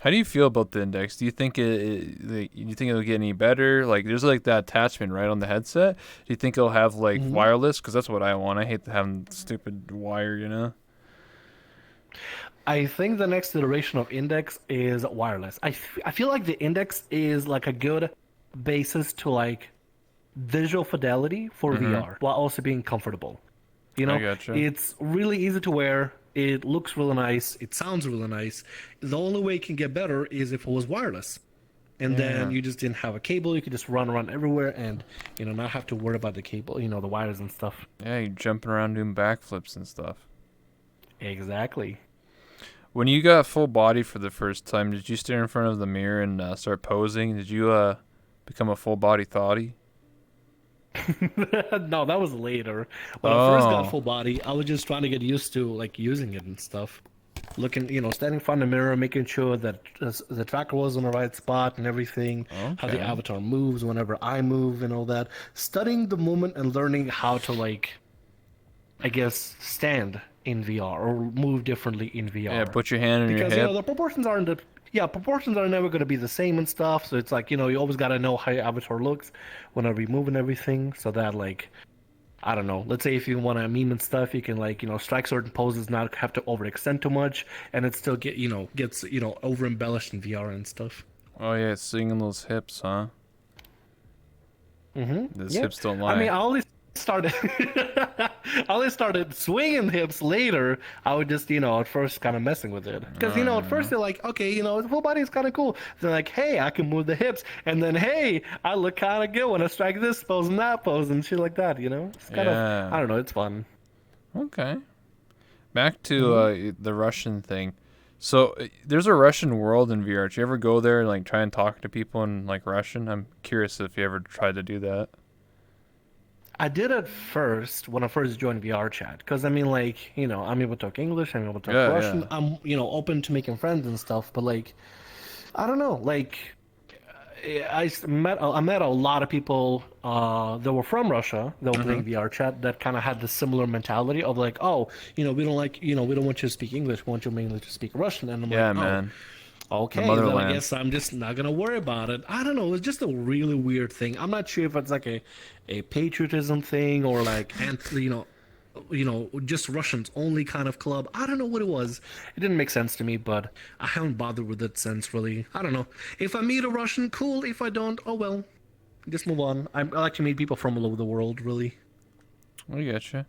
How do you feel about the index? Do you think you think it'll get any better? Like, there's like that attachment right on the headset. Do you think it'll have like Mhm. wireless? Because that's what I want. I hate having stupid wire, you know? I think the next iteration of Index is wireless. I feel like the Index is like a good basis to like visual fidelity for Mm-hmm. VR while also being comfortable. You I know, gotcha. it's really easy to wear. It looks really nice. It sounds really nice. The only way it can get better is if it was wireless. And then Yeah. you just didn't have a cable. You could just run around everywhere and, not have to worry about the cable, the wires and stuff. Yeah, you're jumping around doing backflips and stuff. Exactly. When you got full body for the first time, did you stare in front of the mirror and start posing? Did you become a full body thotty? No, that was later. When I first got Oh, full body, I was just trying to get used to like using it and stuff. Looking, standing in front of the mirror, making sure that the tracker was on the right spot and everything. How the okay. avatar moves whenever I move and all that. Studying the movement and learning how to like, I guess, stand in VR or move differently in VR. Yeah, put your hand on your Because hip. the proportions are never going to be the same and stuff, so it's like, you always got to know how your avatar looks whenever you move and everything, so that like, I don't know, let's say if you want to meme and stuff, you can like, strike certain poses, not have to overextend too much, and it still gets over embellished in VR and stuff. Oh yeah, singing those hips, huh? Those Yeah, hips don't I lie. mean, started I only started swinging hips later. I would just, at first kind of messing with it. Because, at first they're like, okay, the full body is kind of cool. They're like, hey, I can move the hips. And then, hey, I look kind of good when I strike this pose and that pose and shit like that, It's kind of, Yeah. I don't know, it's fun. Okay. Back to the Russian thing. So there's a Russian world in VR. Did you ever go there and like try and talk to people in like Russian? I'm curious if you ever tried to do that. I did it first when I first joined VR chat. Because, I mean, like, I'm able to talk English, I'm able to talk Yeah, Russian. yeah. I'm, open to making friends and stuff. But, like, I don't know. Like, I met a lot of people that were from Russia that were playing VR chat that kind of had the similar mentality of like, oh, we don't like, we don't want you to speak English, we want you mainly to speak Russian. And I'm Yeah, like, man. oh, The okay, then I motherland. guess I'm just not gonna worry about it. I don't know. It's just a really weird thing. I'm not sure if it's like a patriotism thing or like, and just Russians only kind of club. I don't know what it was. It didn't make sense to me, but I haven't bothered with it since, really. I don't know. If I meet a Russian, cool. If I don't, oh well. Just move on. I like to meet people from all over the world, really. I getcha.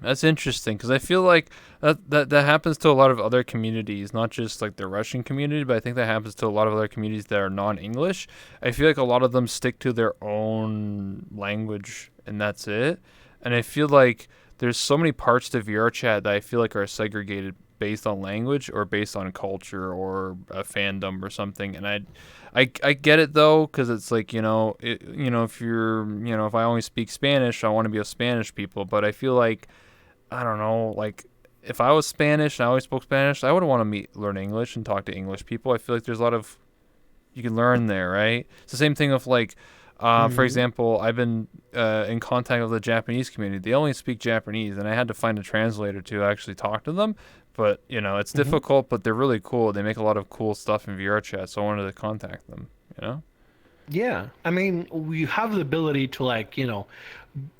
That's interesting because I feel like that happens to a lot of other communities, not just like the Russian community, but I think that happens to a lot of other communities that are non-English. I feel like a lot of them stick to their own language and that's it. And I feel like there's so many parts to VR chat that I feel like are segregated based on language or based on culture or a fandom or something. And I get it though, because it's like if if I only speak Spanish, I want to be with Spanish people. But I feel like I don't know, like if I was Spanish and I always spoke Spanish, I would want to learn English and talk to English people. I feel like there's a lot of you can learn there, right? It's the same thing with like, for example, I've been in contact with the Japanese community. They only speak Japanese, and I had to find a translator to actually talk to them. But it's difficult, but they're really cool. They make a lot of cool stuff in VR chat, so I wanted to contact them. Yeah, I mean, you have the ability to like,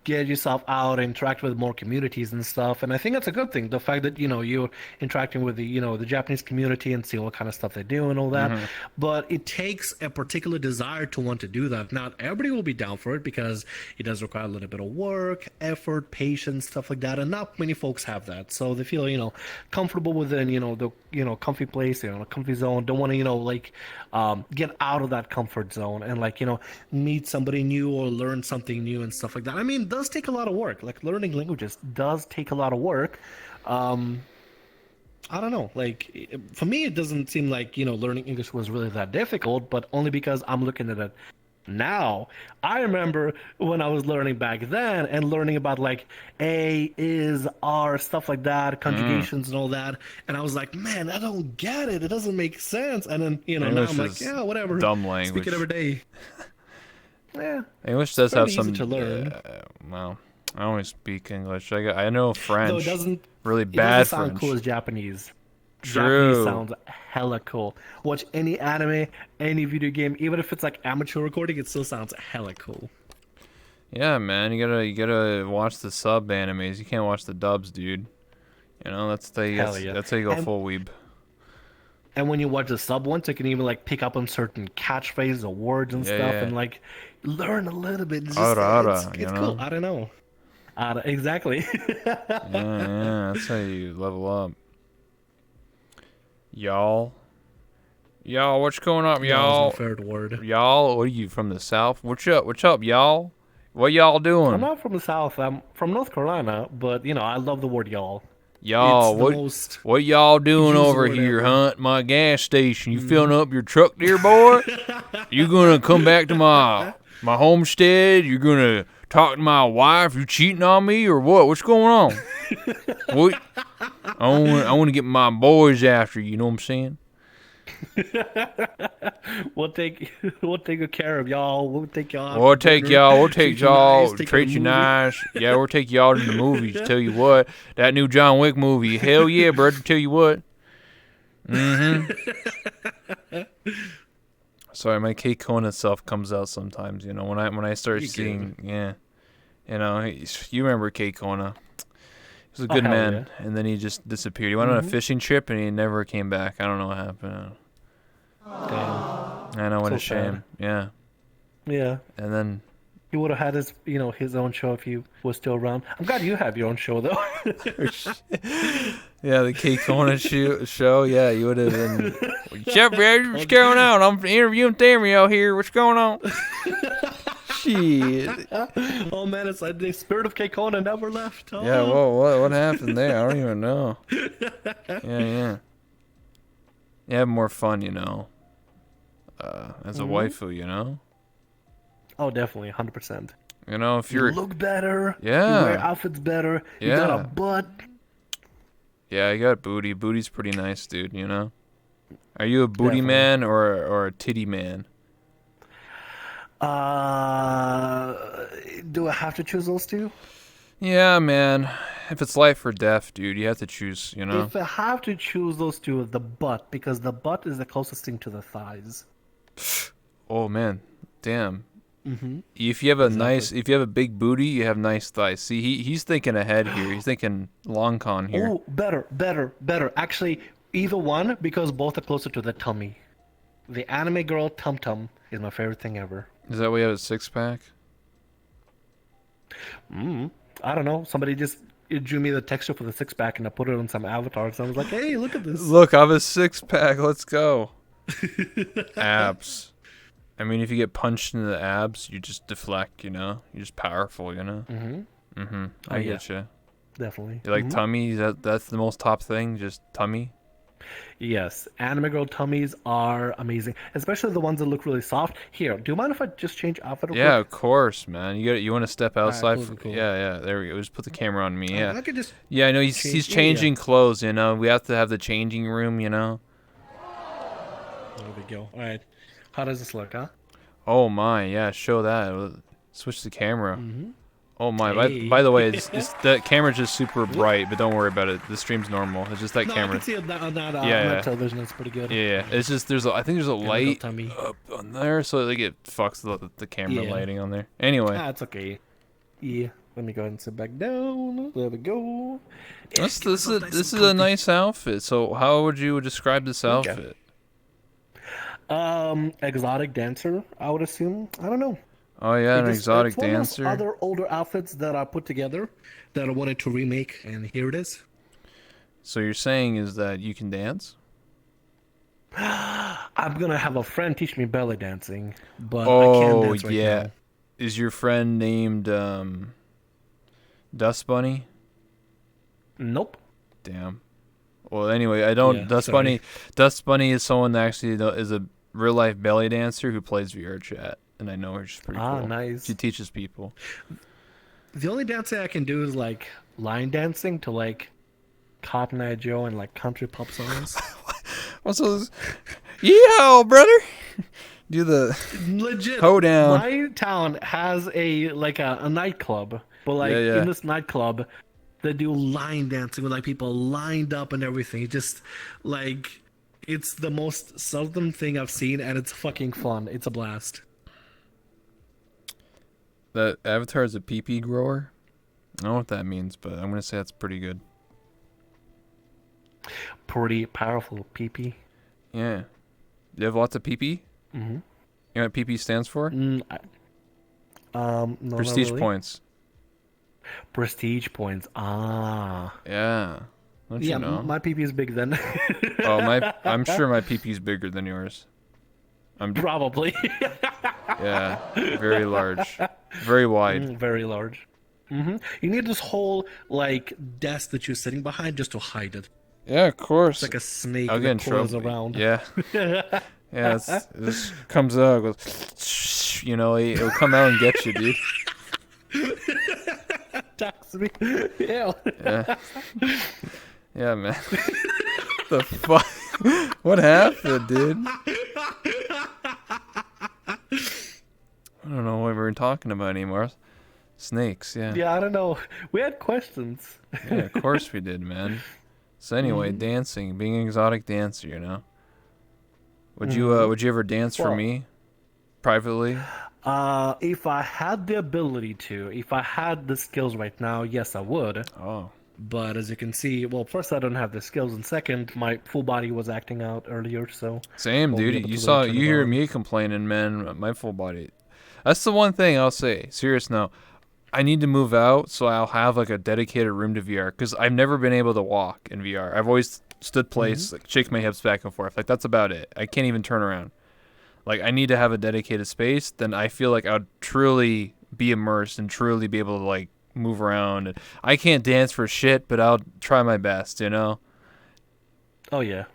get yourself out, interact with more communities and stuff, and I think that's a good thing. The fact that you're interacting with the Japanese community and see what kind of stuff they do and all that. But it takes a particular desire to want to do that. Not everybody will be down for it because it does require a little bit of work, effort, patience, stuff like that, and not many folks have that. So they feel comfortable within the comfy place, a comfy zone. Don't want to like get out of that comfort zone and like meet somebody new or learn something new and stuff like that. I mean, it does take a lot of work. Like learning languages does take a lot of work. I don't know. Like for me, it doesn't seem like learning English was really that difficult, but only because I'm looking at it now. I remember when I was learning back then and learning about like A, is, R, stuff like that, conjugations and all that, and I was like, man, I don't get it. It doesn't make sense. And then now English I'm like, is yeah, whatever. dumb Speak language. it every day. Yeah. English does have fairly some. easy to learn. Well, I only speak English. I know Though French. Really it doesn't bad sound French. cool as Japanese. True. Japanese sounds hella cool. Watch any anime, any video game, even if it's like amateur recording, it still sounds hella cool. Yeah, man, you gotta watch the sub animes. You can't watch the dubs, dude. You know, Hell yeah. that's how you go And- full weeb. And when you watch the sub ones, you can even like pick up on certain catchphrases or words and Yeah, stuff, yeah. and like learn a little bit. It's Ara, ara, it's you cool. know? I don't know. Exactly. Yeah, that's how you level up. Y'all, what's going on, That was y'all? my favorite word. Y'all, what are you from the South? What's up, y'all? What y'all doing? I'm not from the South. I'm from North Carolina, but you know I love the word y'all. Y'all, It's the most what y'all doing used over word here, ever. Hunt? My gas station. You filling up your truck there, boy? You gonna come back to my homestead? You gonna talk to my wife? You cheating on me or what? What's going on? What? I want to get my boys after you. You know what I'm saying? We'll take good care of y'all. We'll take y'all. out We'll for take dinner, y'all. We'll treat take you y'all. nice, take Treat a you movie. nice. Yeah, we'll take y'all to the movies. Tell you what, that new John Wick movie. Hell yeah, brother. Tell you what. Sorry, my K Kona self comes out sometimes. You know, when I start You good. seeing, yeah, you know, you remember K Kona. He was a good hell man, yeah. and then he just disappeared. He went on a fishing trip, and he never came back. I don't know what happened. Damn. I know, what So a shame. sad. Yeah, Yeah. and then He would have had his own show if he was still around. I'm glad you have your own show though. yeah, the K Kona show. Yeah, you would have been. What's up, bro? What's going on? I'm interviewing Thamriyell here. What's going on? Shit. Oh man, it's like the spirit of Kona never left. Oh. Yeah, well, what happened there? I don't even know. Yeah. You have more fun, you know. As a waifu, you know. Oh, definitely, 100%. You know, if You you're, look better. Yeah. You wear outfits better. You got a Yeah. butt. yeah, you got booty. Booty's pretty nice, dude. You know. Are you a booty Definitely. man or a titty man? Do I have to choose those two? Yeah, man. If it's life or death, dude, you have to choose. You know. If I have to choose those two, the butt, because the butt is the closest thing to the thighs. Oh man, damn. If you have if you have a big booty, you have nice thighs. See, he's thinking ahead here. He's thinking long con here. Oh, better. Actually, either one, because both are closer to the tummy. The anime girl Tum Tum is my favorite thing ever. Is that why you have a six pack? I don't know. Somebody just drew me the texture for the six pack and I put it on some avatar. So I was like, hey, look at this. Look, I have a six pack. Let's go. Abs. I mean, if you get punched in the abs, you just deflect. You know, you're just powerful. You know. I yeah. get you. Definitely. You like tummy? That's the most top thing. Just tummy. Yes, anime girl tummies are amazing, especially the ones that look really soft. Here, do you mind if I just change outfit? Yeah, of course, man. You want to step outside? cool. Yeah. There we go. Just put the camera on me. Yeah. I could just. Yeah, I know he's Yeah, yeah. changing clothes. You know, we have to have the changing room. You know. There we go. All right. How does this look, huh? Oh my, yeah. Show that. Switch the camera. Oh my. Hey. By the way, it's the camera's just super bright, but don't worry about it. The stream's normal. It's just that No, I camera. can see it on that, Yeah. on that television. It's pretty good. Yeah. It's just I think there's a light tummy. up on there, so like it fucks the camera Yeah. lighting on there. Anyway, It's okay. Yeah. Let me go ahead and sit back down. There we go. Yeah, this get myself nice is and a comfy. nice outfit. So how would you describe this outfit? Exotic dancer, I would assume. I don't know. Oh yeah, an It's exotic one of those dancer. other older outfits that I put together that I wanted to remake, and here it is. So you're saying is that you can dance? I'm gonna have a friend teach me belly dancing, but I can't Oh dance right yeah. now. Is your friend named Dust Bunny? Nope. Damn. Well, anyway, I don't. Yeah, Dust sorry. Bunny. Dust Bunny is someone that actually is a real life belly dancer who plays VR chat, and I know her. She's pretty cool. Nice. She teaches people. The only dancing I can do is like line dancing to like Cotton Eye Joe and like country pop songs. Also, yeah, brother. Do the Legit. Hoedown. My town has a nightclub But like Yeah, yeah. in this nightclub, they do line dancing with like people lined up and everything. It just like it's the most seldom thing I've seen, and it's fucking fun. It's a blast. That Avatar is a pee grower. I don't know what that means, but I'm gonna say that's pretty good. Pretty powerful PP. Yeah. You have lots of pee. Mm-hmm. You know what PP stands for? No, not Prestige really. points. Prestige points. Ah. Yeah. Don't Yeah, you know? my PP is big then. I'm sure my PP is bigger than yours. Probably. Yeah, very large, very wide. Very large. You need this whole like desk that you're sitting behind just to hide it. Yeah, of course. It's like a snake I'll get in that coils trouble. around. Yeah, yeah. It just comes out, goes, you know, it'll come out and get you, dude. Attacks me. Ew. Yeah, yeah, man. The fuck? What happened, dude? I don't know what we were talking about anymore. Snakes, yeah. Yeah, I don't know. We had questions. Yeah, of course we did, man. So anyway, dancing, being an exotic dancer, you know. Would you ever dance for Well- me, privately? If I had the ability to, if I had the skills right now, yes, I would. Oh, But as you can see, well, first I don't have the skills, and second, my full body was acting out earlier, so same, won't be dude. able You to saw, really turn you it hear on. me complaining, man. My full body. That's the one thing I'll say. Serious now. I need to move out so I'll have like a dedicated room to VR because I've never been able to walk in VR. I've always stood place, like shake my hips back and forth. Like that's about it. I can't even turn around. Like I need to have a dedicated space. Then I feel like I'd truly be immersed and truly be able to like move around. And I can't dance for shit, but I'll try my best. You know. Oh yeah.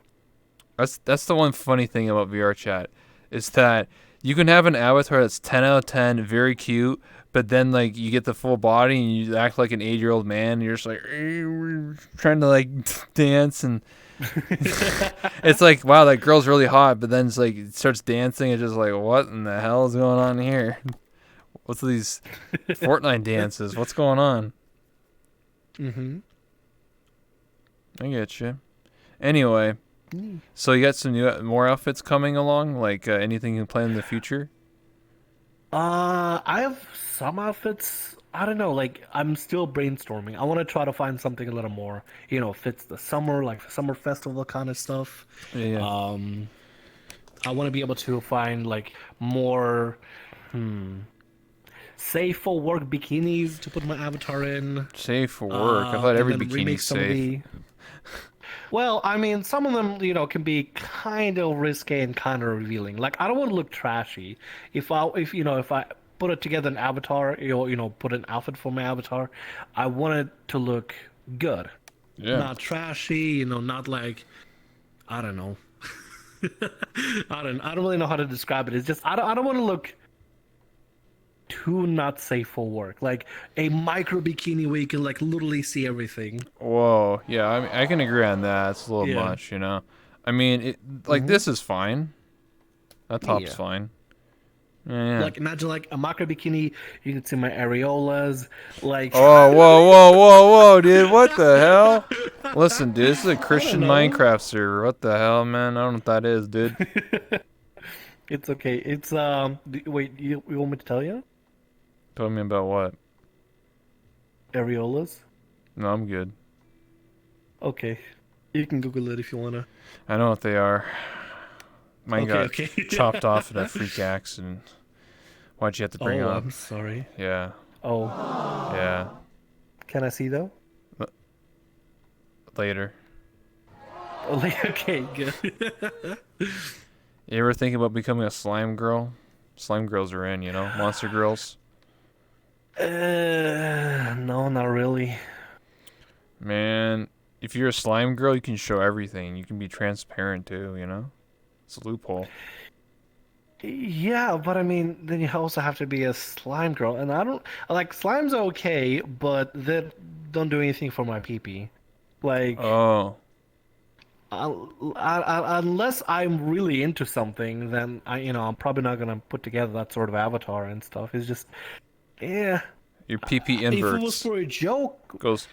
That's the one funny thing about VR chat is that you can have an avatar that's 10 out of 10, very cute, but then like you get the full body and you act like an 8-year-old man and you're just like trying to like dance and it's like wow, that girl's really hot, but then it's like it starts dancing and just like what in the hell is going on here? What's these Fortnite dances? What's going on? Mm-hmm. I get you. Anyway, so you got some more outfits coming along? Like anything you plan in the future? I have some outfits. I don't know. Like I'm still brainstorming. I want to try to find something a little more, fits the summer, like summer festival kind of stuff. Yeah. I want to be able to find like more, safe for work bikinis to put my avatar in. Safe for work. I thought every and then remake bikini's some of safe. Well, I mean, some of them, can be kind of risque and kind of revealing. Like, I don't want to look trashy. If I put it together an avatar, put an outfit for my avatar, I want it to look good. Yeah. Not trashy, not like, I don't know. I don't really know how to describe it. It's just I don't want to look too not safe for work. Like a micro bikini where you can like literally see everything. Whoa. Yeah, I mean, I can agree on that. It's a little Yeah. much, I mean, this is fine. That top's Yeah. fine. Yeah. Like imagine like a micro bikini, you can see my areolas. Like Oh, whoa, dude. What the hell? Listen, dude, this is a Christian know. Minecraft server. What the hell, man? I don't know what that is, dude. it's okay. It's wait, you want me to tell you? Tell me about what? Areolas? No, I'm good. Okay. You can Google it if you wanna. I know what they are. Mine got Okay. chopped off in a freak accident. Why'd you have to bring Oh, up? I'm sorry. Yeah, Oh, yeah. can I see though? Later. Oh, okay, good. You ever think about becoming a slime girl? Slime girls are in, monster girls. No, not really. Man, if you're a slime girl, you can show everything. You can be transparent too, It's a loophole. Yeah, but I mean, then you also have to be a slime girl, and I don't like slimes are okay, but they don't do anything for my pee-pee. Like, Oh, unless I'm really into something, then I'm probably not gonna put together that sort of avatar and stuff. It's just, yeah, Your PP If it was inverts. for a joke, Goes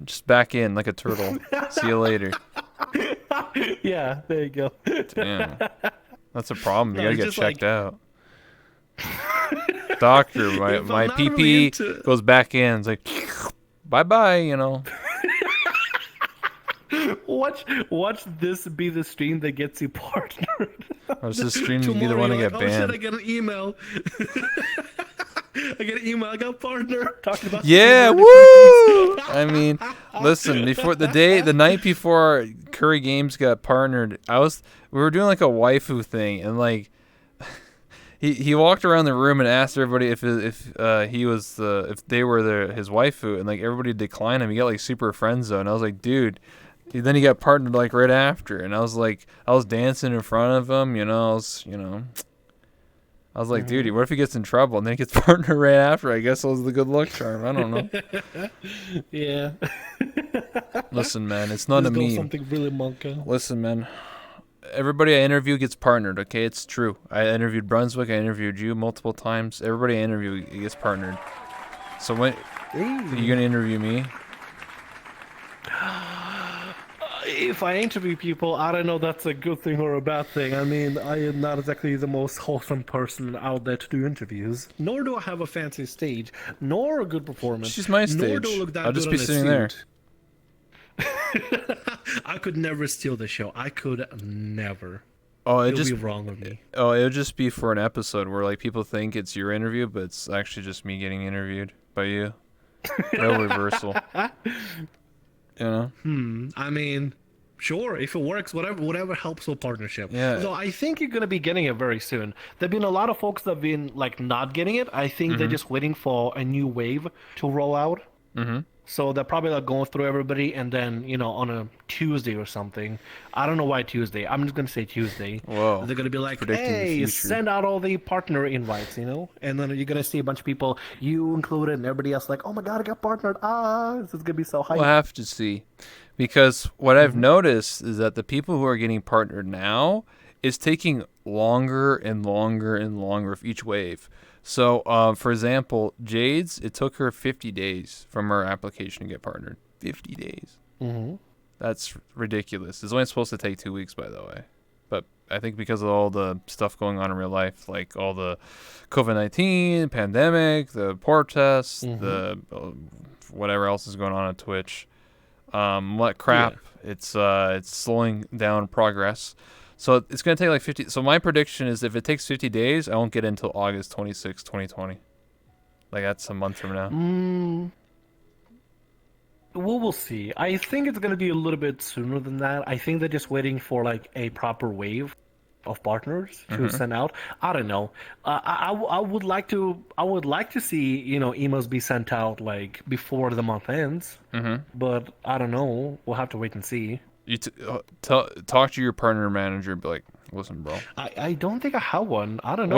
just back in like a turtle. See you later. yeah, there you go. Damn. That's a problem. You No, gotta it's get just checked like- out. Doctor, If my I'm my not PP really into- goes back in. It's like, bye bye, you know. Watch this be the stream that gets you partnered. I was just streaming to be the one to you're get like, oh shit, I banned. get an email. I get an email. I got partner talking about. Yeah, streaming. woo! I mean, listen, before the night before Curry Games got partnered, we were doing like a waifu thing, and like he walked around the room and asked everybody if they were his waifu, and like everybody declined him. He got like super friend zone. I was like, dude. Then he got partnered like right after, and I was dancing in front of him, I was like, dude, what if he gets in trouble and then he gets partnered right after? I guess it was the good luck charm. I don't know. Yeah. Listen, man, it's not a Let's go meme. something really monka. Listen, man, everybody I interview gets partnered. Okay, it's true. I interviewed Brunswick. I interviewed you multiple times. Everybody I interview gets partnered. So when are you gonna interview me? If I interview people, I don't know that's a good thing or a bad thing. I mean, I am not exactly the most wholesome person out there to do interviews. Nor do I have a fancy stage, nor a good performance. She's my Nor stage. do I look that I'll just good be in a sitting there. suit. I could never steal the show. I could never. Oh, It'll be wrong with me. it'll just be for an episode where like people think it's your interview, but it's actually just me getting interviewed by you. No reversal. You know? I mean, sure, if it works, whatever helps with partnership. Yeah. So I think you're gonna be getting it very soon. There've been a lot of folks that've been like not getting it. I think they're just waiting for a new wave to roll out. Mm-hmm. So they're probably like going through everybody, and then on a Tuesday or something. I don't know why Tuesday. I'm just gonna say Tuesday. Whoa. They're gonna be like, Predicting the "Hey, future. send out all the partner invites," and then you're gonna see a bunch of people, you included, and everybody else like, "Oh my god, I got partnered! This is gonna be so hype." We'll have to see. Because what I've noticed is that the people who are getting partnered now is taking longer and longer and longer for each wave. So, for example, Jade's, it took her 50 days from her application to get partnered. 50 days. Mm-hmm. That's ridiculous. It's only supposed to take 2 weeks, by the way. But I think because of all the stuff going on in real life, like all the COVID-19, pandemic, the protests, the whatever else is going on Twitch, what crap, it's slowing down progress. So it's going to take like 50. So my prediction is if it takes 50 days, I won't get it until August 26, 2020. Like that's a month from now. Well, we'll see. I think it's going to be a little bit sooner than that. I think they're just waiting for like a proper wave of partners to send out. I don't know. I would like to. I would like to see emails be sent out like before the month ends. But I don't know. We'll have to wait and see. You talk to your partner manager and be like, listen, bro. I don't think I have one. I don't know.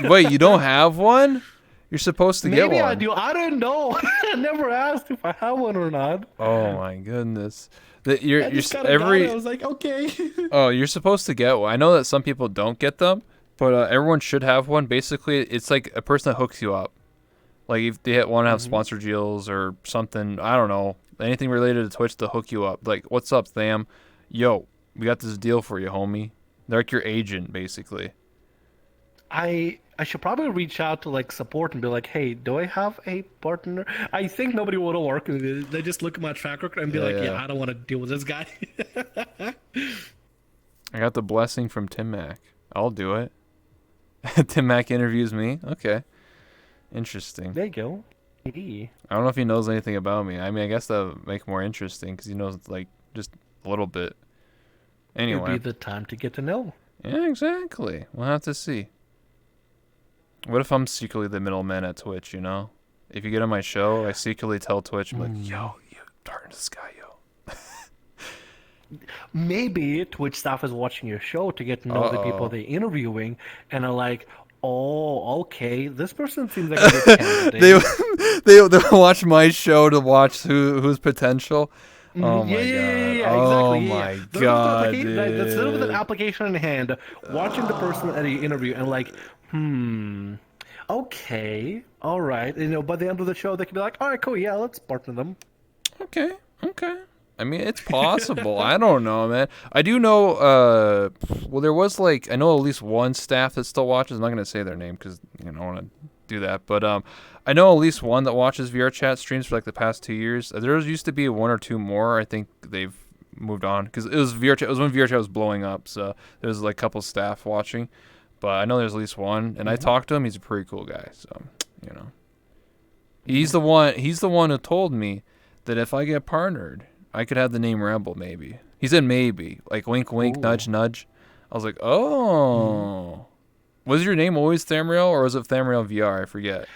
Wait, you don't have one? You're supposed to get one. Maybe I do. I don't know. I never asked if I have one or not. Oh my goodness. I just kinda got it. I was like, okay. Oh, you're supposed to get one. I know that some people don't get them, but everyone should have one. Basically, it's like a person that hooks you up. Like if they want to have sponsor deals or something, I don't know, anything related to Twitch to hook you up. Like, what's up, Tham? Yo, we got this deal for you, homie. They're like your agent, basically. I should probably reach out to like support and be like, hey, do I have a partner? I think nobody would work. They just look at my track record and be yeah, I don't want to deal with this guy. I got the blessing from Tim Mack. I'll do it. Tim Mack interviews me. Okay. Interesting. There you go. Hey. I don't know if he knows anything about me. I mean, I guess that would make it more interesting because he knows like just a little bit. Anyway. It'd be the time to get to know. Yeah, exactly. We'll have to see. What if I'm secretly the middleman at Twitch, If you get on my show, I secretly tell Twitch, I'm like, yo, you target this guy, yo. Maybe Twitch staff is watching your show to get to know the people they're interviewing and are like, oh, okay, this person seems like a good candidate. They'll watch my show to watch who's potential. Oh my god! Yeah, Oh exactly. my god, dude! Instead with an application in hand, watching the person at the interview and like, okay, all right. By the end of the show, they can be like, all right, cool, yeah, let's partner them. Okay. I mean, it's possible. I don't know, man. I do know. Well, there was I know at least one staff that still watches. I'm not gonna say their name because I don't want to do that. But I know at least one that watches VR chat streams for the past 2 years. There used to be one or two more. I think they've moved on because it was VR chat. It was when VR chat was blowing up. So there was a couple staff watching. But I know there's at least one, and I talked to him. He's a pretty cool guy. So he's the one. He's the one who told me that if I get partnered, I could have the name Rebel, maybe. He said maybe. Wink, wink, Ooh. nudge, nudge. I was like, oh. Was your name always Thamriyell, or was it Thamriyell VR? I forget.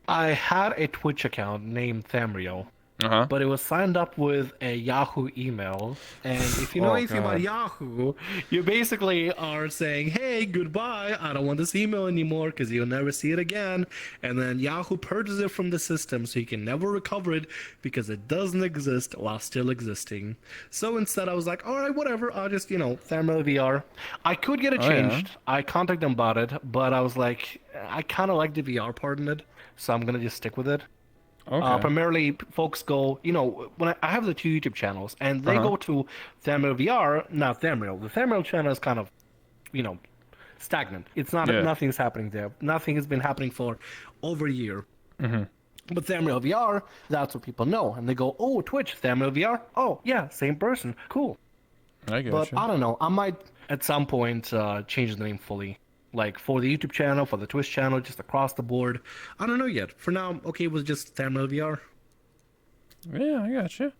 I had a Twitch account named Thamriyell, Uh-huh. but it was signed up with a Yahoo email. And if you know anything about Yahoo, you basically are saying, hey, goodbye, I don't want this email anymore because you'll never see it again. And then Yahoo purges it from the system so you can never recover it because it doesn't exist while still existing. So instead I was like, all right, whatever, I'll just, Thamriyell VR. I could get it changed. I contacted them about it, but I was like, I kind of like the VR part in it, so I'm going to just stick with it. Okay. Primarily, folks go, when I have the two YouTube channels, and they go to Thamriyell VR, not Thamriyell. The Thamriyell channel is kind of, stagnant. It's not, nothing's happening there. Nothing has been happening for over a year. Mm-hmm. But Thamriyell VR, that's what people know. And they go, oh, Twitch, Thamriyell VR? Oh, yeah, same person. Cool. I get But you. I don't know. I might, at some point, change the name fully. For the YouTube channel, for the Twitch channel, just across the board. I don't know yet. For now, I'm okay with just Thamriyell VR. Yeah, I got you.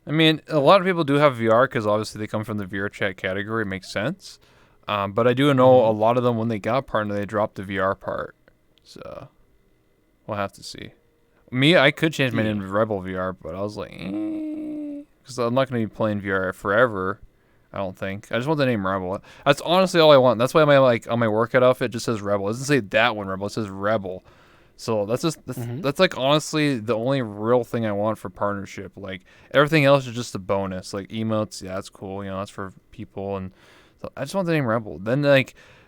I mean, a lot of people do have VR because obviously they come from the VR chat category. It makes sense. But I do know a lot of them, when they got partner, they dropped the VR part. So we'll have to see. Me, I could change my name to Rebel VR, but I was like, because I'm not going to be playing VR forever. I don't think. I just want the name Rebel. That's honestly all I want. That's why on my workout outfit it just says Rebel. It doesn't say that one Rebel. It says Rebel. So that's honestly the only real thing I want for partnership. Everything else is just a bonus. Emotes, yeah, that's cool. That's for people, and so I just want the name Rebel. Then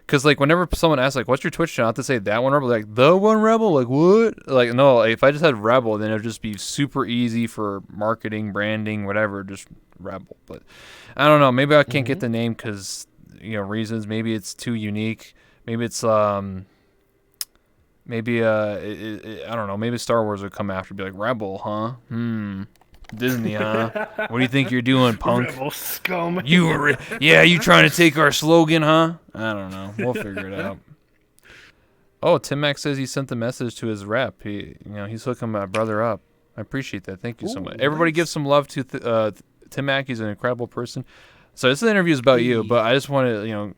because whenever someone asks what's your Twitch channel, I have to say that one Rebel. The one Rebel. What? No. If I just had Rebel, then it'd just be super easy for marketing, branding, whatever. Just Rebel. But I don't know. Maybe I can't get the name because reasons. Maybe it's too unique. Maybe it's maybe I don't know. Maybe Star Wars would come after, and be like, Rebel, huh? Disney, huh? What do you think you're doing, punk? Rebel scum. You trying to take our slogan, huh? I don't know. We'll figure it out. Oh, Tim Mack says he sent the message to his rep. He's hooking my brother up. I appreciate that. Thank you so much. Everybody give some love to Tim Mack. He's an incredible person. So this interview is about you, but I just wanted,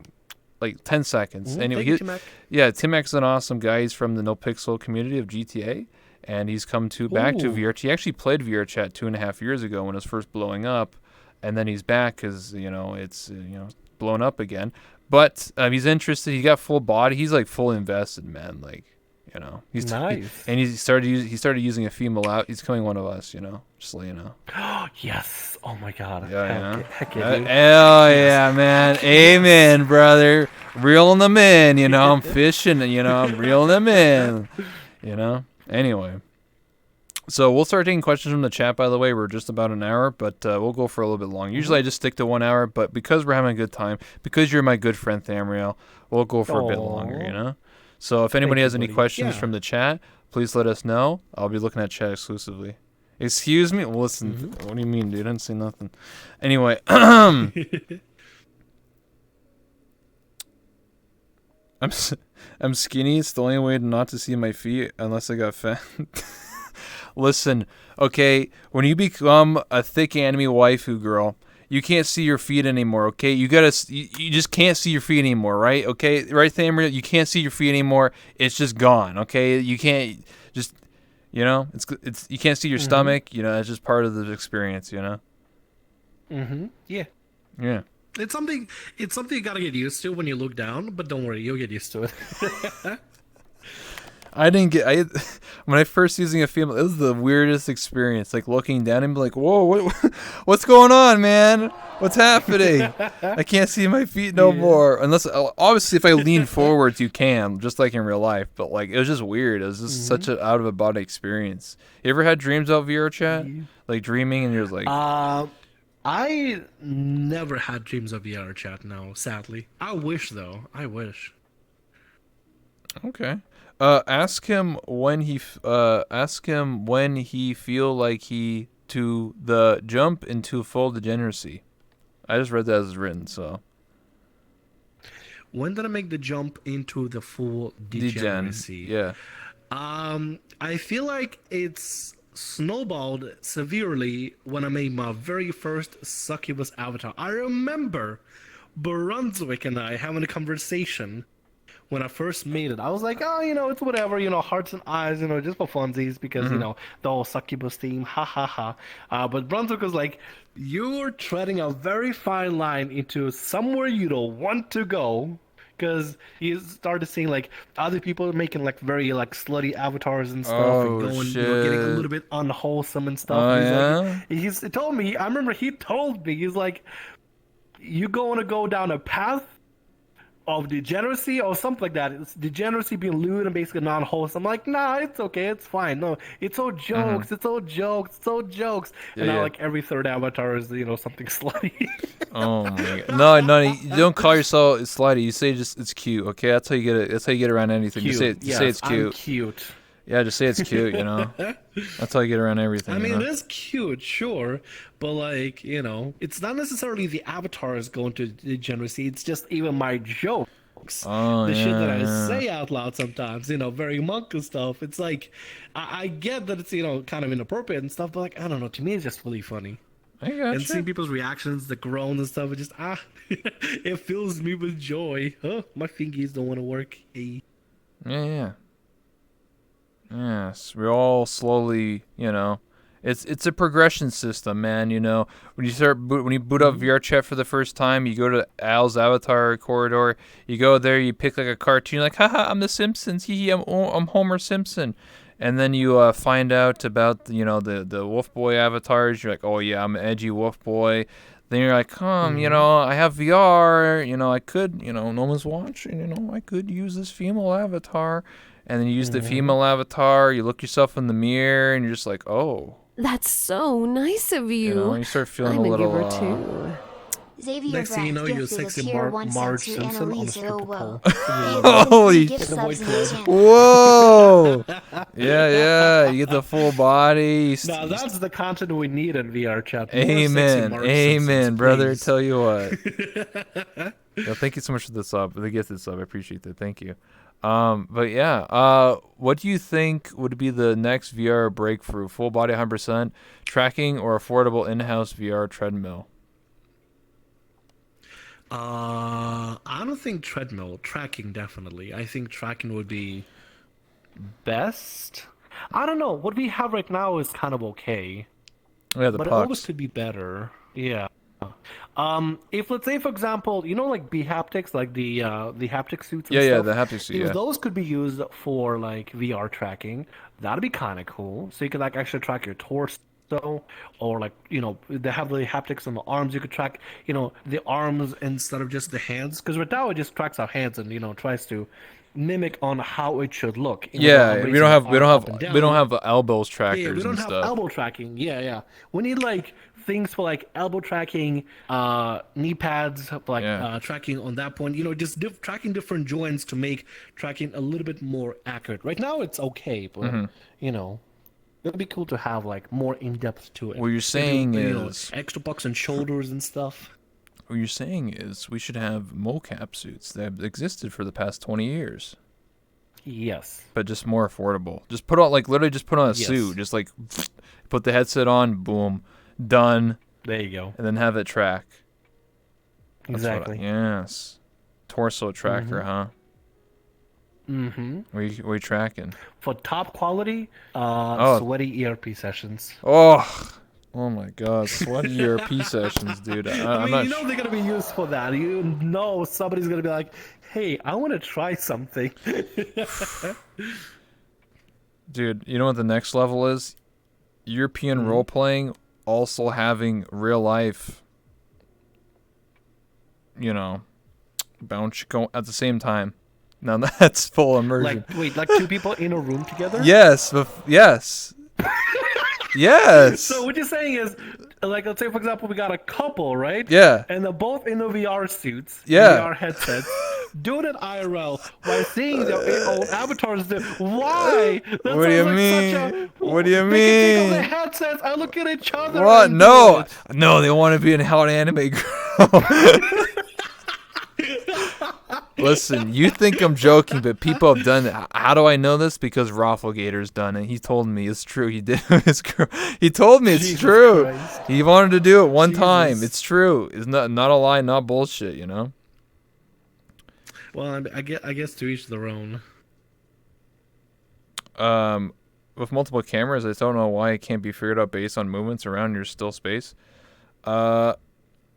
10 seconds. Anyway, Thank you, Tim Mack. Yeah, Tim Mack's an awesome guy. He's from the No Pixel community of GTA, and he's come back to VR. He actually played VR chat 2.5 years ago when it was first blowing up, and then he's back because it's blown up again. But he's interested. He got full body. He's fully invested, man. He's nice. And he started using a female out. He's becoming one of us, just so you know. Yes. Oh my God. Yeah, Heck yeah, dude. Hell yeah, man. Amen, brother. Reeling them in, I'm fishing, I'm reeling them in, Anyway. So we'll start taking questions from the chat, by the way. We're just about an hour, but we'll go for a little bit long. Usually I just stick to 1 hour, but because we're having a good time, because you're my good friend, Thamriyell, we'll go for a bit longer, So if anybody has any questions from the chat, please let us know. I'll be looking at chat exclusively. Excuse me? Well, listen, what do you mean, dude? I didn't say nothing. Anyway, I'm skinny. It's the only way not to see my feet unless I got fat. Listen, okay, when you become a thick anime waifu girl, you can't see your feet anymore, okay? You just can't see your feet anymore, right? Okay, right, Thamriyell? You can't see your feet anymore. It's just gone, okay? You can't just, it's you can't see your stomach. It's just part of the experience, Yeah. Yeah. It's something you gotta get used to when you look down, but don't worry, you'll get used to it. When I first using a female, it was the weirdest experience. Looking down and be like, whoa, what's going on, man? What's happening? I can't see my feet no more. Unless, obviously, if I lean forwards, you can, just like in real life. But like, it was just weird. It was just such an out of a body experience. You ever had dreams about VR chat? Like dreaming, and you're just like, I never had dreams of VR chat. No, sadly. I wish though. I wish. okay. Ask him when he feel like he to the jump into full degeneracy. I just read that as written, so. When did I make the jump into the full Degen. degeneracy? Yeah. I feel like it's snowballed severely when I made my very first succubus avatar. I remember Brunswick and I having a conversation when I first made it. I was like, oh, it's whatever, hearts and eyes, just for funsies, because, the whole succubus theme, ha ha ha. But Brunswick was like, you're treading a very fine line into somewhere you don't want to go. Because he started seeing like other people making like very like slutty avatars and stuff, and going, getting a little bit unwholesome and stuff. Oh, And yeah? he told me. I remember he told me, he's like, "You going to go down a path of degeneracy or something like that. It's degeneracy being lewd and basically non-wholesome." I'm like, nah, it's okay, it's fine. No, it's all jokes, it's all jokes, it's all jokes. And now like every third avatar is something slutty. Oh my god. No, you don't call yourself slutty. You say just it's cute. Okay, that's how you get it. That's how you get around anything. Cute. Just say it's cute. I'm cute. Yeah, just say it's cute. That's how you get around everything. I mean, it is cute, sure, but like, it's not necessarily the avatars going to degeneracy. It's just even my jokes, the shit that I say out loud sometimes. Very monk and stuff. It's like, I get that it's kind of inappropriate and stuff, but like, I don't know. To me, it's just really funny. I gotcha. And seeing people's reactions, the groan and stuff, it just it fills me with joy. Huh? My fingies don't want to work. Hey. Yeah. Yes, we're all slowly, it's a progression system, man. When you boot up VR chat for the first time, you go to Al's avatar corridor. You go there, you pick like a cartoon, you're like, haha, I'm the Simpsons. Hee hee, I'm Homer Simpson. And then you find out about the Wolf Boy avatars. You're like, oh yeah, I'm an edgy Wolf Boy. Then you're like, I have VR. I could, no one's watching. I could use this female avatar. And then you use the female avatar. You look yourself in the mirror, and you're just like, oh. That's so nice of you. You start feeling I'm a little. giver too. Xavier Next thing you know, you're gifted a sexy tier Marge 1 sub to Simpson on the Annalise stripper Ilwo. pole. Holy Gift subs in the channel. Whoa! Yeah. You get the full body. Now that's the content we need in VR chat. More Amen. sexy Marge Amen, Simpsons, brother. please. Tell you what. Yo, thank you so much for the sub. The gifted sub. I appreciate that. Thank you. But yeah, what do you think would be the next VR breakthrough? Full body 100% tracking or affordable in-house VR treadmill? I don't think treadmill. Tracking, definitely. I think tracking would be best. I don't know. What we have right now is kind of okay. Yeah, the but it always pucks. could be better. Yeah. If let's say, for example, like B-haptics, like the haptic suits and Yeah, stuff, the haptic suit, if yeah. those could be used for like VR tracking, that'd be kind of cool. So you could like actually track your torso, or like, they have the haptics on the arms. You could track, the arms instead of just the hands, because right now it just tracks our hands and tries to mimic on how it should look. Yeah, we don't have elbows trackers Yeah, we don't and have stuff. elbow tracking. Yeah. We need like things for like elbow tracking, knee pads, like tracking on that point. Just tracking different joints to make tracking a little bit more accurate. Right now it's okay, but it'd be cool to have like more in depth to it. What you're saying Maybe, is extra bucks and shoulders and stuff. What you're saying is we should have mocap suits that have existed for the past 20 years. Yes. But just more affordable. Just put on just put on a Yes. suit. Just like put the headset on, boom, done, There you go. and then have it track. That's what Exactly. yes. Torso tracker, huh? Mm-hmm. What are you tracking? For top quality, Oh. sweaty ERP sessions. Oh my god, sweaty ERP sessions, dude. I'm not they're gonna be used for that. Somebody's gonna be like, "Hey, I want to try something." Dude, you know what the next level is? European role playing also having real life bounce go at the same time. Now that's full immersion. Like, wait, like 2 people in a room together? Yes, yes. Yes. So what you're saying is, like, let's say for example we got a couple, right? Yeah. And they're both in the VR suits, Yeah. VR headsets, doing it IRL while seeing their own avatars. Why? That What do you sounds like mean? such a- What do you They can take off mean? their headsets and look at each other. What? and No, do it. no, they want to be in How to Animate Girl. Listen, you think I'm joking, but people have done it. How do I know this? Because Rafflegator's done it. He told me it's true. He did it with his girl. He told me it's Jesus true. Christ. He wanted to do it one Jesus. time. It's true. It's not a lie, not bullshit. Well, I guess to each their own. With multiple cameras, I don't know why it can't be figured out based on movements around your still space.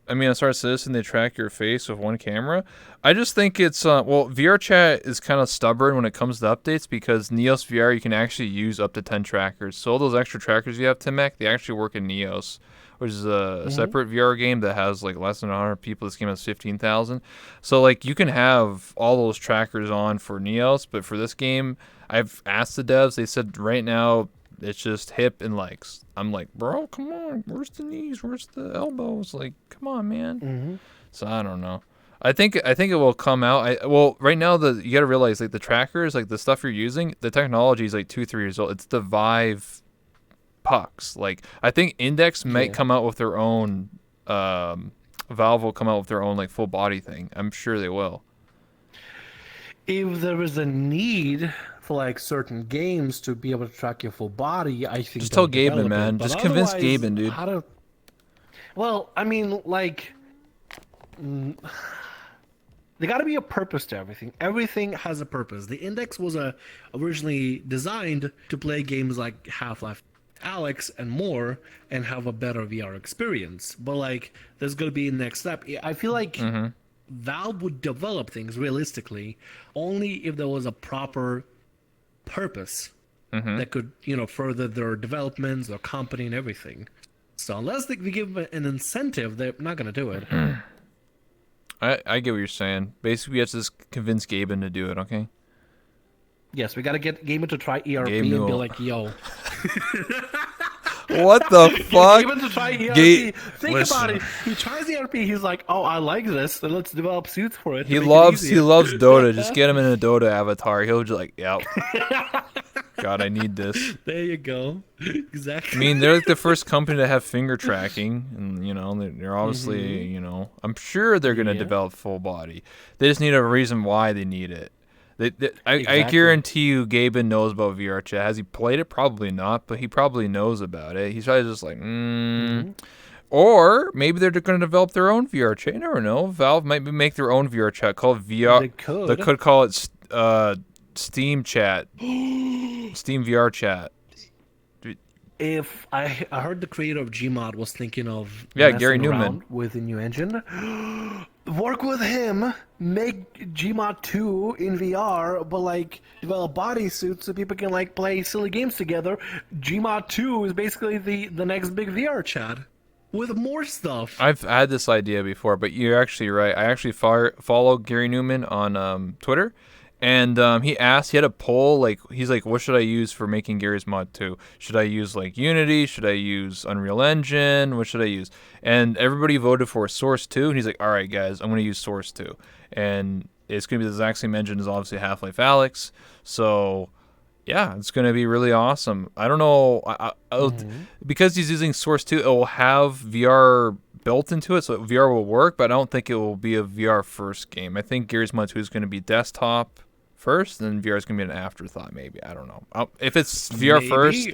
I mean, as far as Citizen, they track your face with one camera. I just think it's VR chat is kind of stubborn when it comes to updates because Neos VR you can actually use up to 10 trackers. So all those extra trackers you have, Timek, they actually work in Neos, which is a separate VR game that has like less than 100 people. This game has 15,000. So like you can have all those trackers on for Neos, but for this game, I've asked the devs. They said right now it's just hip and legs. I'm like, bro, come on. Where's the knees? Where's the elbows? Like, come on, man. So I don't know. I think it will come out. Right now you got to realize like the trackers, like the stuff you're using, the technology is like 2-3 years old. It's the Vive pucks. Like I think Index might come out with their own. Valve will come out with their own like full body thing. I'm sure they will. If there is a need for like certain games to be able to track your full body, I think Just tell they'll develop Gaben, man. it. But Just convince otherwise, Gaben, dude. how to... Well, I mean, like, there got to be a purpose to everything. Everything has a purpose. The Index was originally designed to play games like Half-Life Alex and more and have a better VR experience. But like, there's going to be a next step. I feel like Valve would develop things realistically only if there was a proper purpose that could, further their developments, their company, and everything. So unless they give them an incentive, they're not going to do it. I get what you're saying. Basically, we have to just convince Gaben to do it, okay? Yes, we got to get Gamer to try ERP Gabe and be Newell. like, yo. What the fuck? Gamer to try ERP. Think Listen. about it. He tries ERP. He's like, oh, I like this. So let's develop suits for it. He loves Dota. Just get him in a Dota avatar. He'll just like, yep. God, I need this. There you go. Exactly. I mean, they're like the first company to have finger tracking, and they're obviously, I'm sure they're gonna develop full body. They just need a reason why they need it. I Exactly. guarantee you, Gaben knows about VR chat. Has he played it? Probably not, but he probably knows about it. He's probably just like, Or maybe they're going to develop their own VR chat. You never know. Valve might make their own VR chat called VR. They could. They could call it Steam Chat, Steam VR Chat. If I heard the creator of Gmod was thinking of Gary messing Newman around with a new engine, work with him, make Gmod 2 in VR, but like develop bodysuits so people can like play silly games together. Gmod 2 is basically the next big VR chat with more stuff. I've had this idea before, but you're actually right. I actually follow Gary Newman on Twitter. And he had a poll, like, he's like, what should I use for making Gary's Mod 2? Should I use, like, Unity? Should I use Unreal Engine? What should I use? And everybody voted for Source 2, and he's like, all right, guys, I'm going to use Source 2. And it's going to be the exact same engine as, obviously, Half-Life Alyx. So, yeah, it's going to be really awesome. I don't know. Because he's using Source 2, it will have VR built into it, so VR will work, but I don't think it will be a VR first game. I think Gary's Mod 2 is going to be desktop first, and VR is going to be an afterthought, maybe. I don't know. If it's VR first,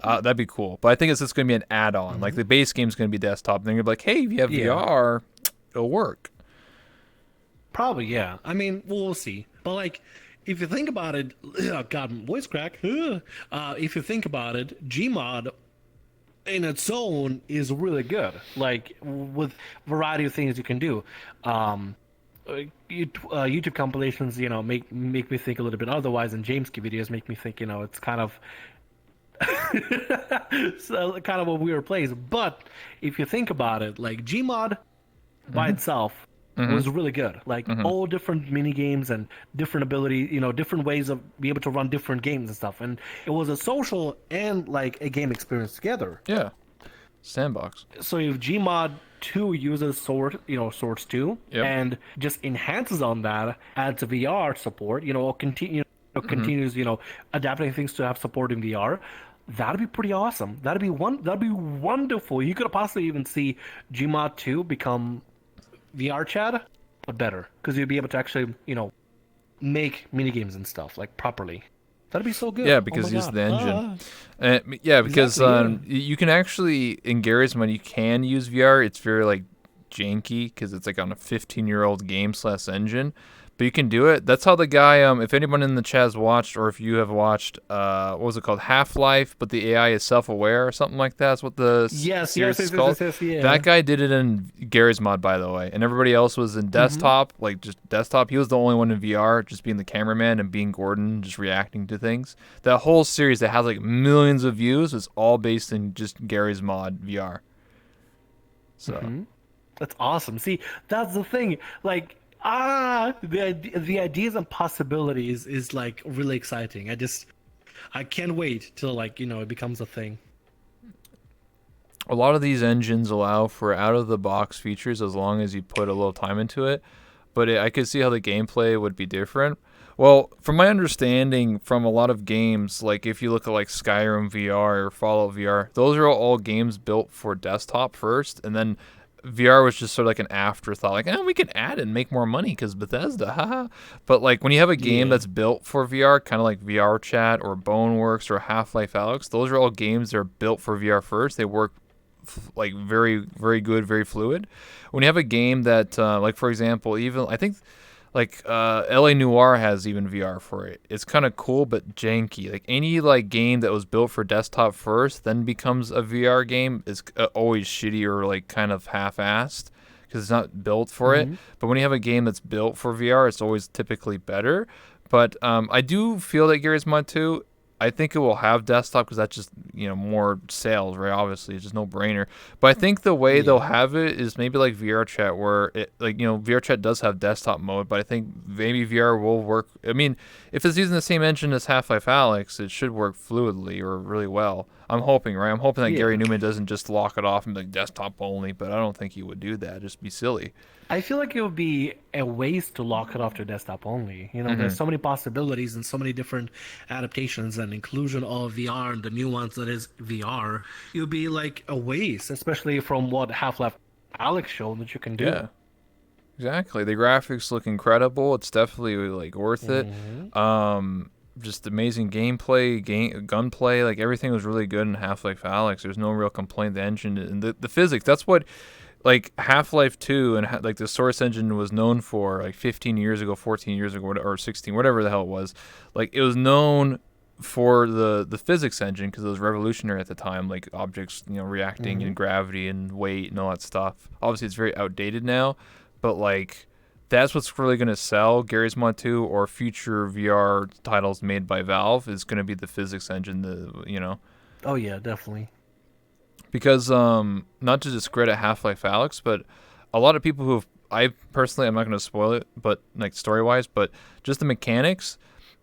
that'd be cool. But I think it's just going to be an add-on. Like, the base game's going to be desktop, and then you're like, hey, if you have VR, it'll work. Probably, yeah. I mean, we'll see. But, like, if you think about it... Oh, God, voice crack. If you think about it, Gmod in its own is really good. Like, with variety of things you can do. YouTube compilations, make me think a little bit otherwise, and James videos make me think, it's kind of so kind of a weird place. But if you think about it, like Gmod by itself was really good. Like all different mini games and different ability, different ways of be able to run different games and stuff. And it was a social and like a game experience together. Yeah. Sandbox. So if Gmod 2 uses Swords 2 Yep. and just enhances on that, adds VR support, or continues, adapting things to have support in VR, that'd be pretty awesome. That'd be wonderful. You could possibly even see Gmod 2 become VR chat, but better, because you'd be able to actually, make mini games and stuff like properly. That'd be so good. Yeah, Oh because my use God. the engine. Because Exactly, you can actually in Garry's Mod you can use VR. It's very like janky because it's like on a 15-year-old game / engine, but you can do it. That's how the guy. If anyone in the chat has watched, or if you have watched, what was it called, Half-Life, but the AI is self-aware or something like that. That's what the series is called. yeah. That guy did it in Garry's Mod, by the way, and everybody else was in desktop, like just desktop. He was the only one in VR, just being the cameraman and being Gordon, just reacting to things. That whole series that has like millions of views is all based in just Garry's Mod VR. So. That's awesome. See, that's the thing. Like, the ideas and possibilities is like really exciting. I can't wait till like it becomes a thing. A lot of these engines allow for out-of-the-box features as long as you put a little time into it, but I could see how the gameplay would be different. Well, from my understanding from a lot of games, like if you look at like Skyrim VR or Fallout VR, those are all games built for desktop first, and then VR was just sort of like an afterthought, like, we can add it and make more money because Bethesda, haha. But like when you have a game that's built for VR, kind of like VR Chat or Boneworks or Half-Life Alyx, those are all games that are built for VR first. They work like very, very good, very fluid. When you have a game that, like for example, even I think like LA Noire has even VR for it. It's kind of cool but janky. Like any like game that was built for desktop first, then becomes a VR game is always shitty or like kind of half-assed because it's not built for it. But when you have a game that's built for VR, it's always typically better. But I do feel that Garry's Mod 2, I think it will have desktop because that's just more sales, right? Obviously, it's just no brainer. But I think the way they'll have it is maybe like VR Chat, where it VR Chat does have desktop mode, but I think maybe VR will work. I mean, if it's using the same engine as Half-Life Alyx, it should work fluidly or really well. I'm hoping, right? I'm hoping that Gary Newman doesn't just lock it off and be like desktop only, but I don't think he would do that. Just be silly. I feel like it would be a waste to lock it off to desktop only. There's so many possibilities and so many different adaptations and inclusion of VR and the nuance that is VR. It would be like a waste, especially from what Half-Life Alyx showed that you can do. Yeah, exactly. The graphics look incredible. It's definitely like worth it. Just amazing gameplay, gunplay, like everything was really good in Half-Life Alyx. There's no real complaint. The engine and the physics, that's what like Half-Life 2 and like the Source engine was known for like 15 years ago, 14 years ago, or 16, whatever the hell it was. Like it was known for the physics engine because it was revolutionary at the time, like objects, reacting in gravity and weight and all that stuff. Obviously, it's very outdated now, but like that's what's really going to sell Garry's Mod 2 or future VR titles made by Valve is going to be the physics engine, Oh yeah, definitely. because not to discredit Half-Life Alyx, but a lot of people I'm not going to spoil it, but like story-wise, but just the mechanics,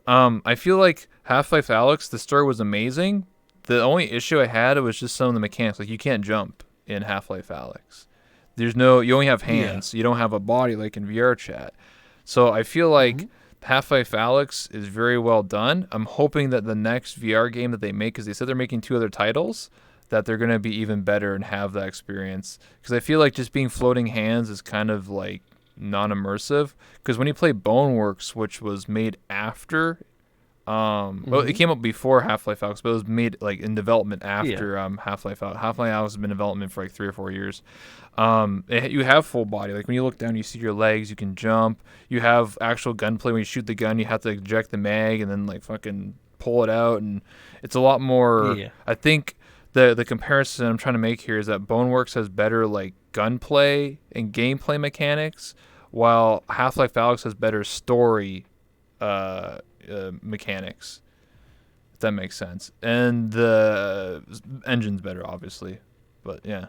I feel like Half-Life Alyx, the story was amazing. The only issue I had was just some of the mechanics, like you can't jump in Half-Life Alyx. You only have hands. You don't have a body like in VR Chat. So I feel like Half-Life Alyx is very well done. I'm hoping that the next VR game that they make, because they said they're making 2 other titles, that they're going to be even better and have that experience. Because I feel like just being floating hands is kind of like non-immersive. Because when you play Boneworks, which was made after... well, it came up before Half-Life Alyx, but it was made like in development after Half-Life Alyx. Half-Life Alyx has been in development for like 3 or 4 years. You have full body. Like when you look down, you see your legs. You can jump. You have actual gunplay. When you shoot the gun, you have to eject the mag and then like fucking pull it out, and it's a lot more. Yeah. I think the comparison I'm trying to make here is that Boneworks has better like gunplay and gameplay mechanics, while Half-Life Alyx has better story. Mechanics, if that makes sense, and the engine's better, obviously, but yeah.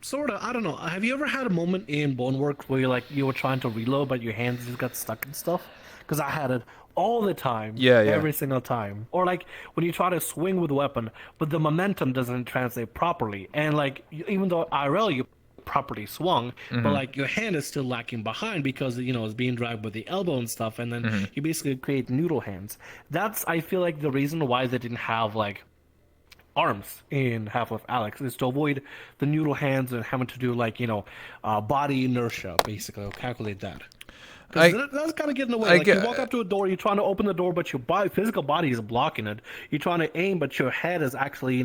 sort of. I don't know. Have you ever had a moment in Boneworks where you were trying to reload, but your hands just got stuck and stuff? Because I had it all the time. Yeah, yeah. Every single time. Or like when you try to swing with a weapon, but the momentum doesn't translate properly, and like even though IRL you properly swung, but like your hand is still lacking behind because it's being dragged with the elbow and stuff, and then you basically create noodle hands. That's I feel like the reason why they didn't have like arms in Half-Life Alyx is to avoid the noodle hands and having to do like body inertia basically, or calculate that. Because that's kind of getting away. Like you walk up to a door, you're trying to open the door, but your physical body is blocking it. You're trying to aim, but your head is actually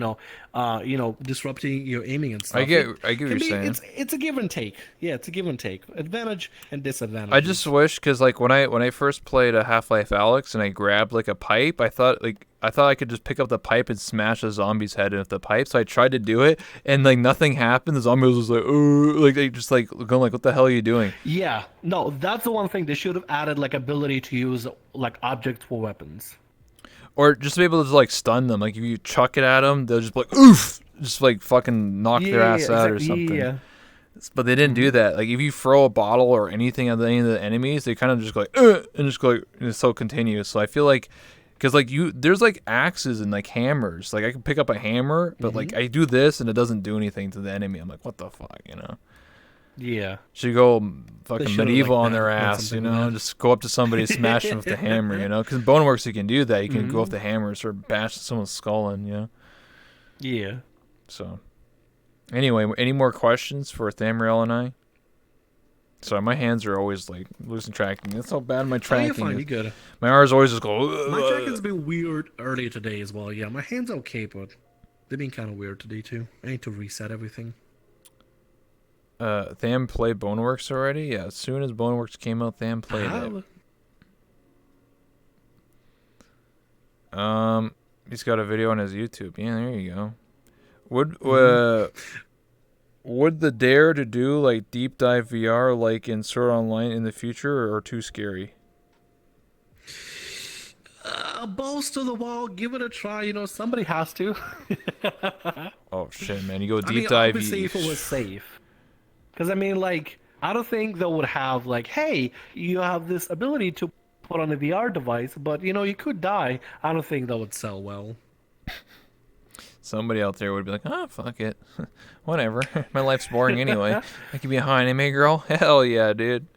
disrupting your aiming and stuff. I get what you're saying. It's a give and take. Yeah, it's a give and take. Advantage and disadvantage. I just wish, because like when I first played a Half-Life Alyx and I grabbed like a pipe, I thought I could just pick up the pipe and smash a zombie's head with the pipe. So I tried to do it, and like nothing happened. The zombie was just like, "Oh," like they just like going like, "What the hell are you doing?" Yeah, no, that's the one thing they should have added, like ability to use like objects for weapons, or just be able to like stun them. Like if you chuck it at them, they'll just be like, "Oof!" Just like fucking knock their ass out or something. Yeah. But they didn't do that. Like if you throw a bottle or anything at any of the enemies, they kind of just go like, and just go like, it's so continuous. So I feel like. Because like there's like axes and like hammers. Like I can pick up a hammer, but like I do this and it doesn't do anything to the enemy. I'm like, what the fuck, Yeah. Should go fucking medieval on their ass, just go up to somebody, smash them with the hammer, Because in Boneworks you can do that. You can go up the hammer, sort of bash someone's skull in, Yeah. So, anyway, any more questions for Thamriyell and I? Sorry, my hands are always like losing tracking. That's how bad my tracking you're fine, is. you're good. My R's always just go. My tracking's been weird earlier today as well. Yeah, my hands are okay, but they've been kind of weird today too. I need to reset everything. Tham played Boneworks already? Yeah, as soon as Boneworks came out, Tham played it. He's got a video on his YouTube. Yeah, there you go. Would the dare to do like deep dive VR like in Sword Online in the future, or too scary? Balls to the wall, give it a try. Somebody has to. Oh shit, man! You go deep dive. Obviously, if it was safe. Because I don't think they would have like, hey, you have this ability to put on a VR device, but you could die. I don't think that would sell well. Somebody out there would be like, oh, fuck it. Whatever. My life's boring anyway. I could be a high anime girl. Hell yeah, dude.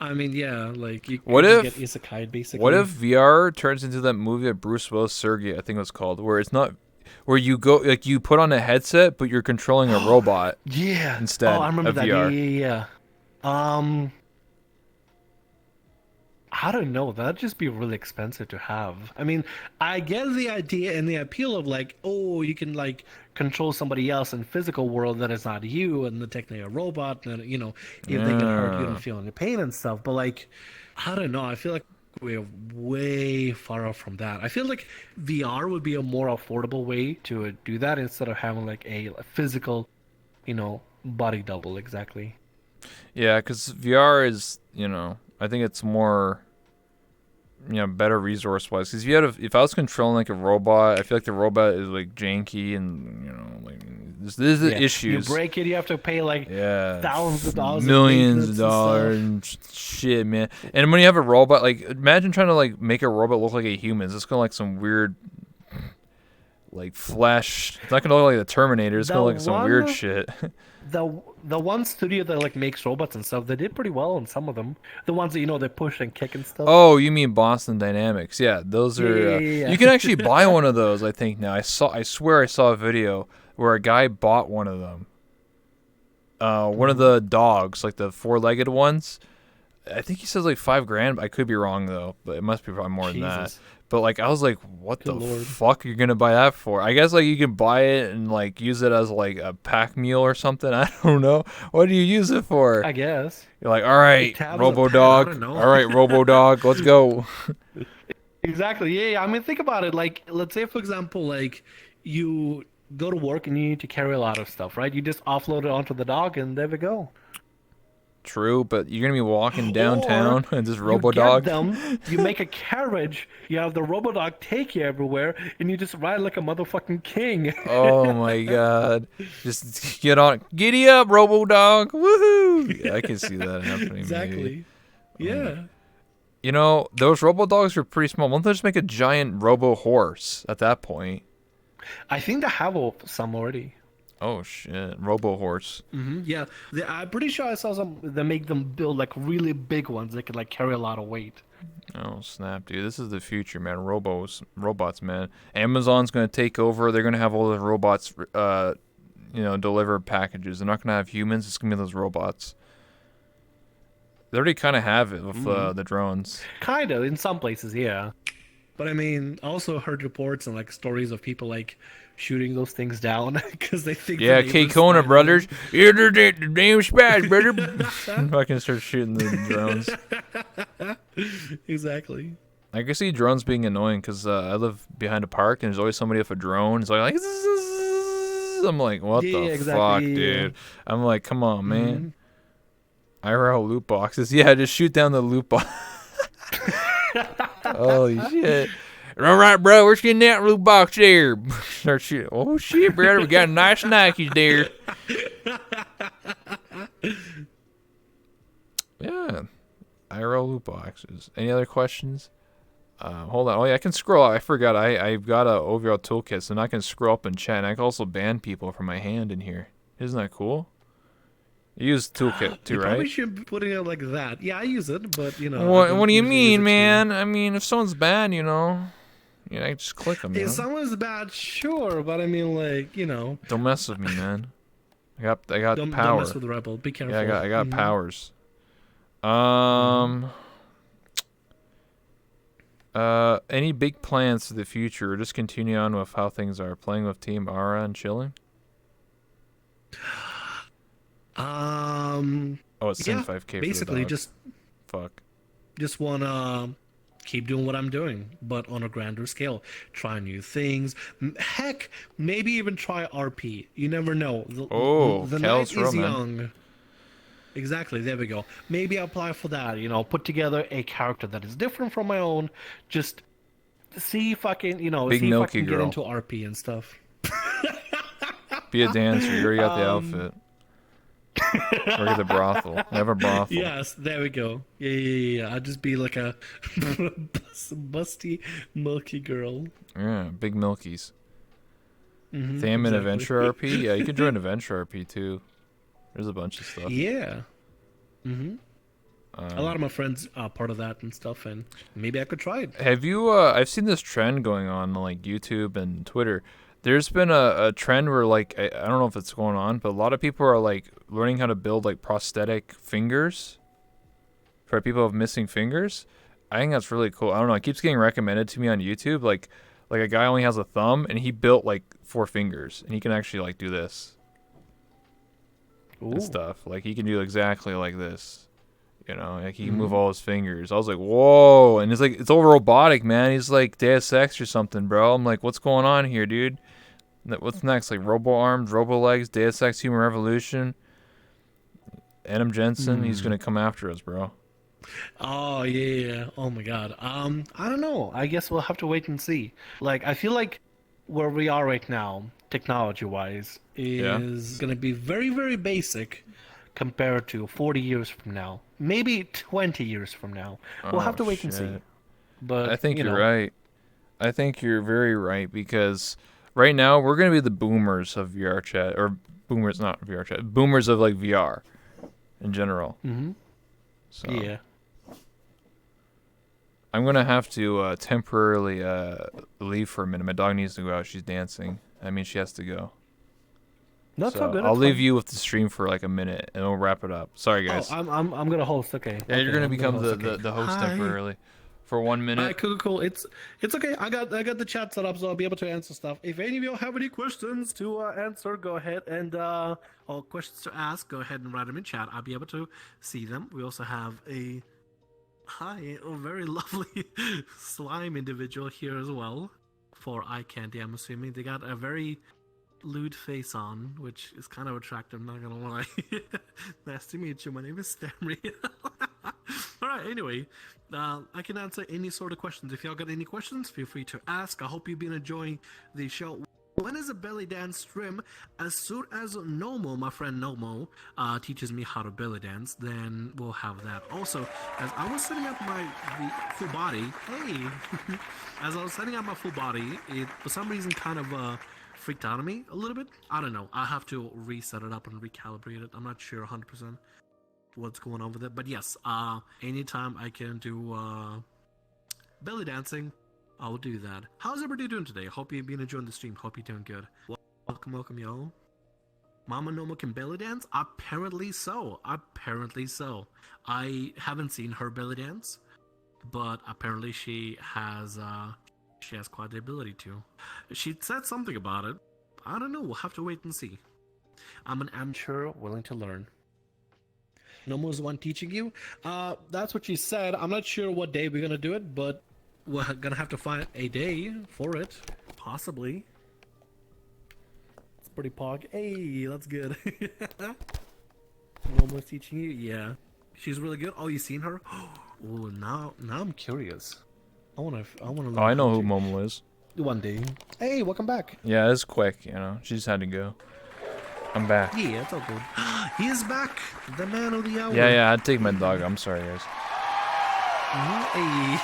I mean, yeah, like, you get isekai, basically. What if VR turns into that movie that Bruce Willis, Sergey, I think it was called, where it's not, where you go, like, you put on a headset, but you're controlling a robot instead I remember of that. VR. Yeah. I don't know. That'd just be really expensive to have. I mean, I get the idea and the appeal of like, oh, you can like control somebody else in physical world that is not you, and the technically a robot, and if they get hurt, you don't feel any pain and stuff. But like, I don't know. I feel like we're way far off from that. I feel like VR would be a more affordable way to do that instead of having like a physical, body double. Exactly. Yeah, because VR is, I think it's more, better resource wise. Because if I was controlling like a robot, I feel like the robot is like janky and like there's the issues. You break it, you have to pay like thousands of dollars, millions of dollars, and shit, man. And when you have a robot, like imagine trying to like make a robot look like a human. It's gonna like some weird, like flesh. It's not gonna look like the Terminator. It's gonna look like some weird shit. The one studio that like makes robots and stuff, they did pretty well on some of them. The ones that they push and kick and stuff. Oh, you mean Boston Dynamics? Yeah, those are. Yeah. You can actually buy one of those. I think now. I swear I saw a video where a guy bought one of them. One of the dogs, like the four-legged ones. I think he says like $5,000. I could be wrong though, but it must be probably more than that. But like I was like, what the fuck are you gonna buy that for? I guess like you can buy it and like use it as like a pack meal or something. I don't know. What do you use it for? I guess. You're like, all right, Robo Dog. All right, Robo Dog, let's go. Exactly. Yeah. I mean, think about it. Like, let's say for example, like you go to work and you need to carry a lot of stuff, right? You just offload it onto the dog and there we go. true, but you're gonna be walking downtown and just You get RoboDog. them, you make a carriage, you have the Robodog take you everywhere, and you just ride like a motherfucking king. Oh my god! Just get on, giddy up, RoboDog! Woohoo! Yeah, I can see that happening. Exactly. Maybe. Yeah. You know, those RoboDogs are pretty small. Why don't they just make a giant Robo Horse at that point? I think they have some already. Oh shit, Robo Horse. Yeah, I'm pretty sure I saw some. They make them build like really big ones that could like carry a lot of weight. Oh snap, dude! This is the future, man. Robots, man. Amazon's gonna take over. They're gonna have all the robots, deliver packages. They're not gonna have humans. It's gonna be those robots. They already kind of have it with the drones. Kind of in some places, yeah. But I mean, also heard reports and like stories of people like shooting those things down because they think. Yeah, the K neighbors Kona spy brothers. Yeah, they're the damn spies, brother. Fucking start shooting the drones. them. Exactly. I can see drones being annoying because I live behind a park and there's always somebody with a drone. It's like I'm like, what Yeah, the exactly, fuck, yeah. dude? I'm like, come on, man. IRL loot boxes. Yeah, just shoot down the loot box. Holy shit. All right, bro, we're getting that loot box there. Start shooting. Oh, shit, brother. We got a nice Nikes there. Yeah. IRL loot boxes. Any other questions? Hold on. Oh, yeah, I can scroll up. I forgot. I've got a overall toolkit, so now I can scroll up and chat. And I can also ban people from my hand in here. Isn't that cool? You use toolkit too, You right? probably should be putting it like that. Yeah, I use it, but you know. I What don't do you usually use it mean, too. man? I mean, if someone's bad, I just click them. If someone's bad, sure, but I mean, like, Don't mess with me, man. I got don't power. mess with the rebel. Be careful. Yeah, I got powers. Any big plans for the future, or just continue on with how things are? Playing with Team Ara and chilling? Oh, it's Yeah, 5K for basically the dog. Fuck. just wanna keep doing what I'm doing, but on a grander scale. Try new things. Heck, maybe even try RP. You never know. The night Cal's is Row, man. young. Exactly, there we go. Maybe apply for that, put together a character that is different from my own. Just see if I can, Big see if I milky can get girl. into RP and stuff. Be a dancer. You already got the outfit. Work at the brothel. Never brothel. Yes, there we go. Yeah. I'd just be like a busty, milky girl. Yeah, big milkies. Thamriyell exactly. Adventure RP? Yeah, you can join Adventure RP too. There's a bunch of stuff. Yeah. A lot of my friends are part of that and stuff, and maybe I could try it. Have you, I've seen this trend going on like YouTube and Twitter. There's been a trend where like, I don't know if it's going on, but a lot of people are like learning how to build like prosthetic fingers for people with missing fingers. I think that's really cool. I don't know. It keeps getting recommended to me on YouTube. Like a guy only has a thumb and he built like 4 fingers and he can actually like do this. And stuff. Like he can do exactly like this. Like he can move all his fingers. I was like, whoa. And it's all robotic, man. He's like Deus Ex or something, bro. I'm like, what's going on here, dude? What's next? Like robo arms, robo legs, Deus Ex Human Revolution. Adam Jensen, he's gonna come after us, bro. Oh yeah. Oh my god. I don't know. I guess we'll have to wait and see. Like I feel like where we are right now, technology-wise, is gonna be very, very basic compared to 40 years from now. Maybe 20 years from now. We'll have to wait and see. But I think you're right. I think you're very right because right now we're gonna be the boomers of VR chat, or boomers, not VR chat, boomers of like VR in general. So yeah. I'm gonna have to temporarily leave for a minute. My dog needs to go out. She's dancing. I mean, she has to go. That's all good. I'll that's leave fine. you with the stream for like a minute, and we'll wrap it up. Sorry, guys. Oh, I'm gonna host. Okay. Yeah, Okay, you're gonna I'm become host, the host Hi. temporarily for 1 minute. Alright, cool. It's okay. I got the chat set up, so I'll be able to answer stuff. If any of you have any questions to answer, go ahead and or questions to ask, go ahead and write them in chat. I'll be able to see them. We also have a very lovely slime individual here as well for eye candy. I'm assuming they got a very lewd face on, which is kind of attractive, not gonna lie. Nice to meet you. My name is Thamriyell. Alright, anyway, I can answer any sort of questions. If y'all got any questions, feel free to ask. I hope you've been enjoying the show. When is a belly dance stream? As soon as Nomo, my friend Nomo, teaches me how to belly dance, then we'll have that. Also, as I was setting up my full body, as I was setting up my full body, it for some reason kind of freaked out on me a little bit. I don't know. I have to reset it up and recalibrate it. I'm not sure 100% what's going on with it, but yes, anytime I can do belly dancing, I'll do that. How's everybody doing today? Hope you've been enjoying the stream. Hope you're doing good. Welcome, y'all. Mama Nomo can belly dance? Apparently so. I haven't seen her belly dance, but apparently she has quite the ability to. She said something about it. I don't know. We'll have to wait and see. I'm an amateur willing to learn. Nomo's the one teaching you? That's what she said. I'm not sure what day we're gonna do it, but we're gonna have to find a day for it. Possibly. It's pretty pog. Hey, that's good. Nomo's teaching you? Yeah. She's really good. Oh, you seen her? Oh, now I'm curious. I wanna learn. Oh, I know how who to. Momo is. One day. Hey, welcome back. Yeah, it's quick, She just had to go. I'm back. Yeah, it's all good. He is back. The man of the hour. Yeah, I'd take my dog. I'm sorry, guys. Hey.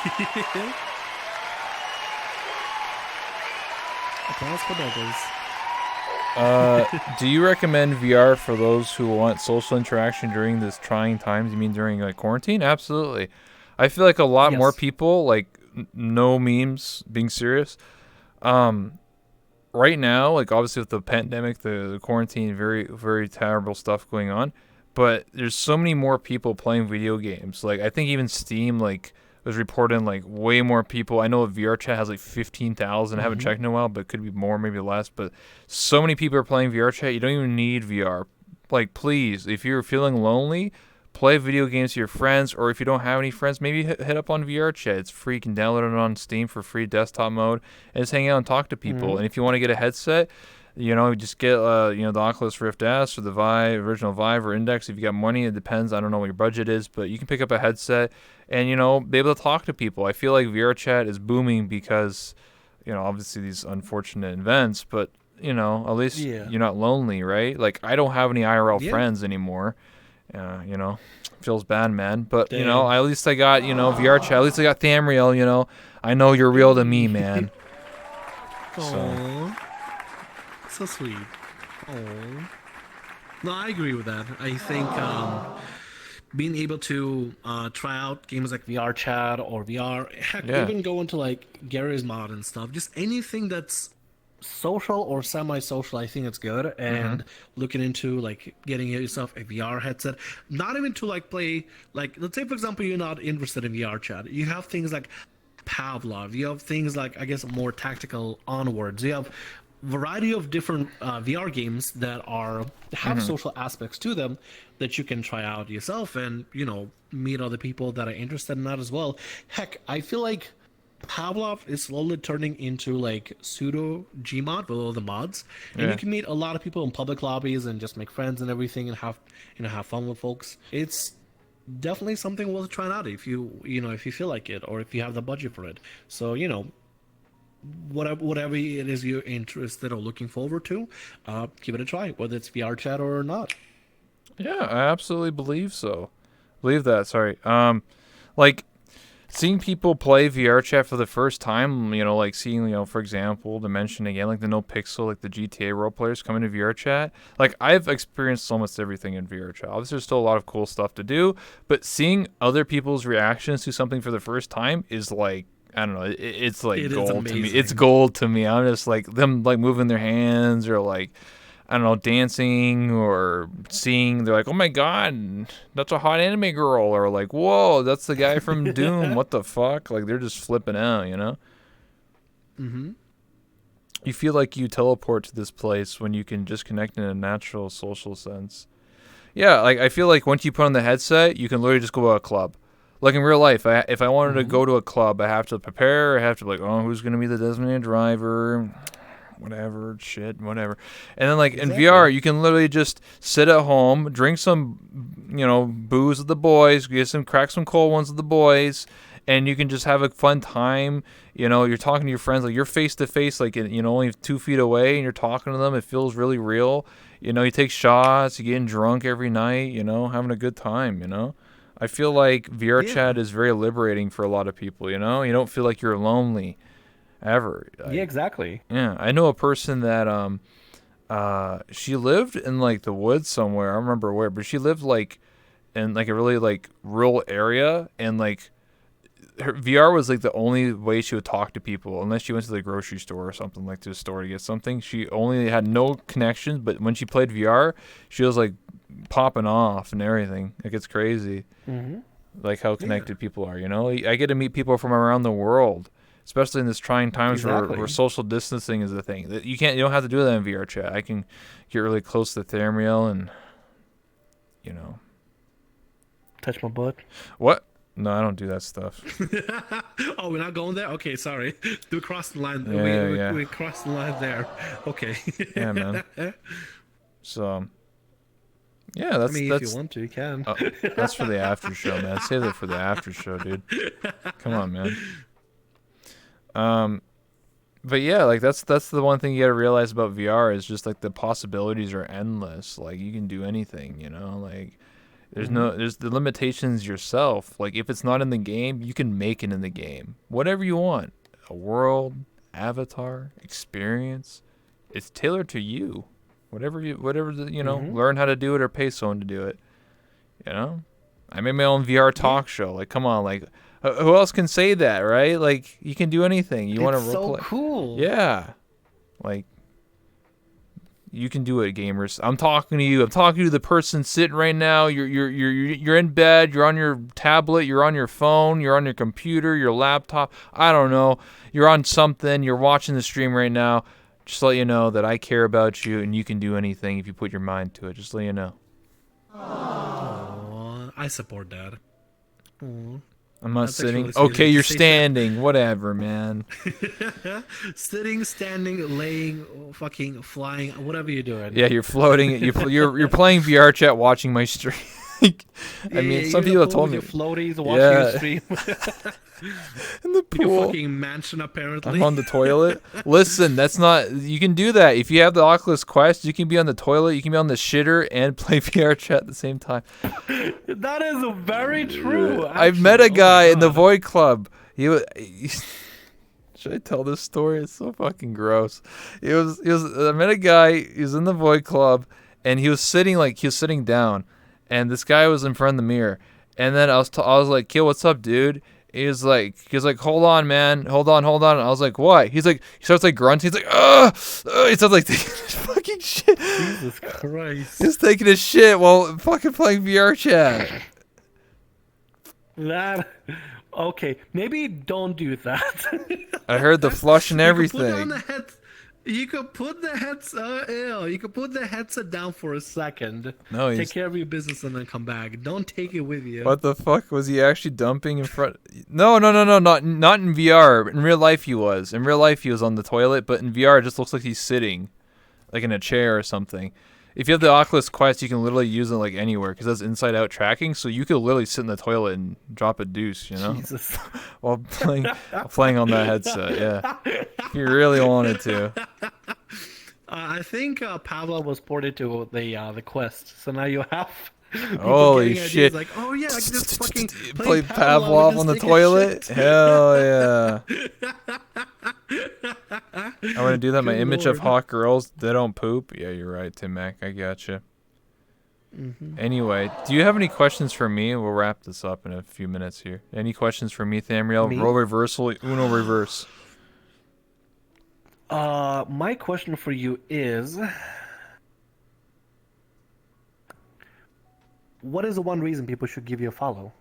Applause for doggos. Do you recommend VR for those who want social interaction during this trying times? You mean during quarantine? Absolutely. I feel like a lot more people, no memes, being serious. Right now, obviously with the pandemic, the quarantine, very, very terrible stuff going on. But there's so many more people playing video games. I think even Steam, was reporting way more people. I know VR chat has 15,000. I haven't checked in a while, but it could be more, maybe less. But so many people are playing VR chat. You don't even need VR. Please, if you're feeling lonely, play video games with your friends, or if you don't have any friends, maybe hit up on VR chat. It's free. You can download it on Steam for free, desktop mode, and just hang out and talk to people. And if you want to get a headset, just get the Oculus Rift S or the Vive, original Vive or Index. If you got money, it depends. I don't know what your budget is, but you can pick up a headset and be able to talk to people. I feel like VR chat is booming because obviously these unfortunate events, but at least you're not lonely, right? I don't have any IRL friends anymore. Feels bad, man. But at least I got VR chat. At least I got Thamriyell. I know you're real to me, man. So sweet. Oh. No, I agree with that. I think being able to try out games like VR chat or VR, heck, even go into Gary's mod and stuff, just anything that's social or semi-social, I think it's good. And looking into getting yourself a VR headset, not even to play let's say for example you're not interested in VR chat, you have things like Pavlov, you have things I guess more tactical onwards, you have variety of different VR games that have social aspects to them that you can try out yourself and meet other people that are interested in that as well. Heck, I feel like Pavlov is slowly turning into pseudo Gmod with all the mods, and you can meet a lot of people in public lobbies and just make friends and everything and have have fun with folks. It's definitely something worth trying out if you if you feel like it or if you have the budget for it. So whatever it is you're interested or looking forward to, give it a try, whether it's VR chat or not. Yeah, I absolutely believe so. Sorry. Seeing people play VR chat for the first time, seeing, for example, to mention again, the No Pixel, the GTA role players come into VR chat. I've experienced almost everything in VR chat. Obviously, there's still a lot of cool stuff to do, but seeing other people's reactions to something for the first time is I don't know, it's gold to me. It's gold to me. I'm just them moving their hands or I don't know, dancing or seeing, they're oh my god, that's a hot anime girl, or whoa, that's the guy from Doom. What the fuck? They're just flipping out, You feel like you teleport to this place when you can just connect in a natural social sense. Yeah, I feel once you put on the headset, you can literally just go to a club. In real life, if I wanted to go to a club, I have to prepare. I have to oh, who's going to be the designated driver? whatever, shit, whatever. And then like in VR, you can literally just sit at home, drink some, booze with the boys, crack some cold ones with the boys, and you can just have a fun time. You're talking to your friends, like you're face to face, like only 2 feet away, and you're talking to them. It feels really real. You take shots, you're getting drunk every night, having a good time. I feel like VR chat is very liberating for a lot of people. You don't feel like you're lonely ever. Yeah, exactly. Yeah, I know a person that she lived in like the woods somewhere. I don't remember where, but she lived like in like a really like rural area, and like her VR was like the only way she would talk to people, unless she went to the grocery store or something, like to the store to get something. She only had no connections, but when she played VR, she was like popping off and everything. Like it's crazy, like how connected people are. I get to meet people from around the world, especially in this trying times where social distancing is the thing. That you don't have to do that in VR chat. I can get really close to Thamriyell and touch my butt. What? No, I don't do that stuff. Oh, we're not going there? Okay, sorry. We crossed the line. Yeah, we crossed the line there. Okay. Yeah, man. So, yeah, that's. If you want to, you can. That's for the after show, man. Save that for the after show, dude. Come on, man. But yeah, like that's the one thing you gotta realize about VR is just like the possibilities are endless. Like you can do anything, like. There's the limitations yourself. Like if it's not in the game, you can make it in the game. Whatever you want. A world, avatar, experience. It's tailored to you. Whatever learn how to do it or pay someone to do it. I made my own VR talk show. Like come on, like who else can say that, right? Like you can do anything. You want to so cool. Yeah. Like you can do it, gamers. I'm talking to you. I'm talking to the person sitting right now. You're in bed. You're on your tablet. You're on your phone. You're on your computer. Your laptop. I don't know. You're on something. You're watching the stream right now. Just to let you know that I care about you, and you can do anything if you put your mind to it. Just to let you know. Aww, I support that. Aww. I'm not That's sitting. actually Okay, you're standing. Whatever, man. Sitting, standing, laying, fucking flying, whatever you're doing. Yeah, you're floating. You're playing VR chat, watching my stream. I mean, some people have told me. Your floaties watching your stream. In the pool. Your fucking mansion, apparently. I'm on the toilet. Listen, that's not. You can do that if you have the Oculus Quest. You can be on the toilet. You can be on the shitter and play VR chat at the same time. That is very true. I've met a guy in the Void Club. Should I tell this story? It's so fucking gross. I met a guy. He was in the Void Club, and he was sitting down, and this guy was in front of the mirror. And then I was like, "Kid, what's up, dude?" He was like, "Hold on, man, hold on." And I was like, "What?" He starts like grunting. He's like, "Ugh!" He starts like taking his fucking shit. Jesus Christ. He's taking his shit while fucking playing VR chat. Okay, maybe don't do that. I heard the flush and everything. You could put the headset down for a second. No, take care of your business and then come back. Don't take it with you. What the fuck was he actually dumping in front? No, not in VR. In real life he was. In real life he was on the toilet, but in VR it just looks like he's sitting, like in a chair or something. If you have the Oculus Quest, you can literally use it like anywhere because that's inside-out tracking. So you could literally sit in the toilet and drop a deuce, Jesus. while playing on that headset. Yeah, if you really wanted to. I think Pavlov was ported to the Quest, so now you have. Holy shit! Like, oh yeah, I can just fucking play Pavlov on the toilet. Hell yeah! I want to do that. My image of hot girls, they don't poop. Yeah, you're right, Tim Mac. I gotcha. Anyway, do you have any questions for me? We'll wrap this up in a few minutes here. Any questions for me, Thamriyell? Roll reversal, Uno reverse. My question for you is, what is the one reason people should give you a follow?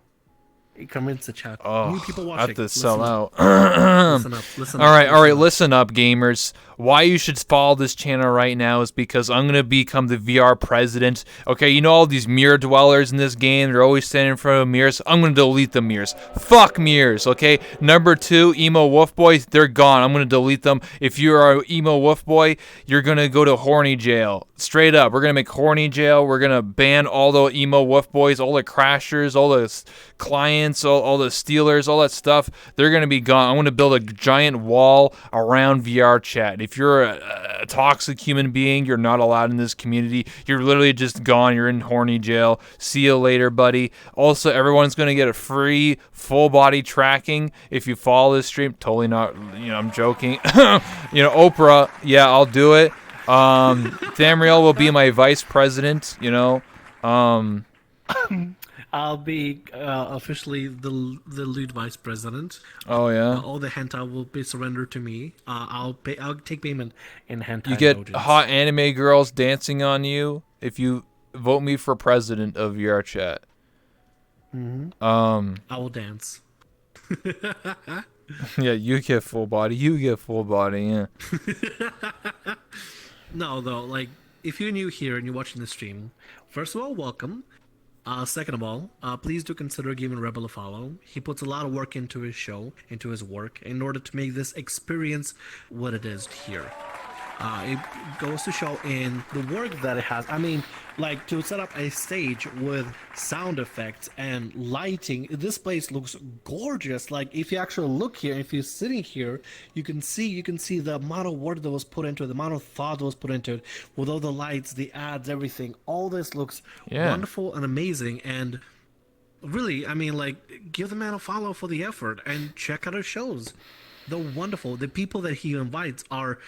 Convince the chat. Oh, New people I have watching. to sell out. Listen up. Listen up. All right, listen up. listen up, gamers. Why you should follow this channel right now is because I'm gonna become the VR president. Okay, you know all these mirror dwellers in this game. They're always standing in front of mirrors. I'm gonna delete the mirrors. Fuck mirrors. Okay. Number 2, emo wolf boys. They're gone. I'm gonna delete them. If you're a emo wolf boy, you're gonna go to horny jail. Straight up, we're gonna make horny jail. We're gonna ban all the emo wolf boys, all the crashers, all the clients, all the stealers, all that stuff. They're gonna be gone. I'm gonna build a giant wall around VR chat. If you're a toxic human being, you're not allowed in this community. You're literally just gone. You're in horny jail. See you later, buddy. Also, everyone's going to get a free full body tracking if you follow this stream. Totally not, I'm joking. Oprah, yeah, I'll do it. Thamriyell will be my vice president, I'll be officially the lead vice president. Oh, yeah? All the hentai will be surrendered to me. I'll take payment in hentai. You get emojis. hot anime girls dancing on you if you vote me for president of VR chat. I will dance. Yeah, you get full body. Yeah. No, though, like, if you're new here and you're watching the stream, first of all, welcome. Second of all, please do consider giving Rebel a follow. He puts a lot of work into his show, into his work, in order to make this experience what it is here. It goes to show in the work that it has. I mean, like, to set up a stage with sound effects and lighting, this place looks gorgeous. Like, if you actually look here, if you're sitting here, you can see the amount of work that was put into it, the amount of thought that was put into it, with all the lights, the ads, everything. All this looks wonderful and amazing. And really, I mean, like, give the man a follow for the effort and check out his shows. They're wonderful. The people that he invites are,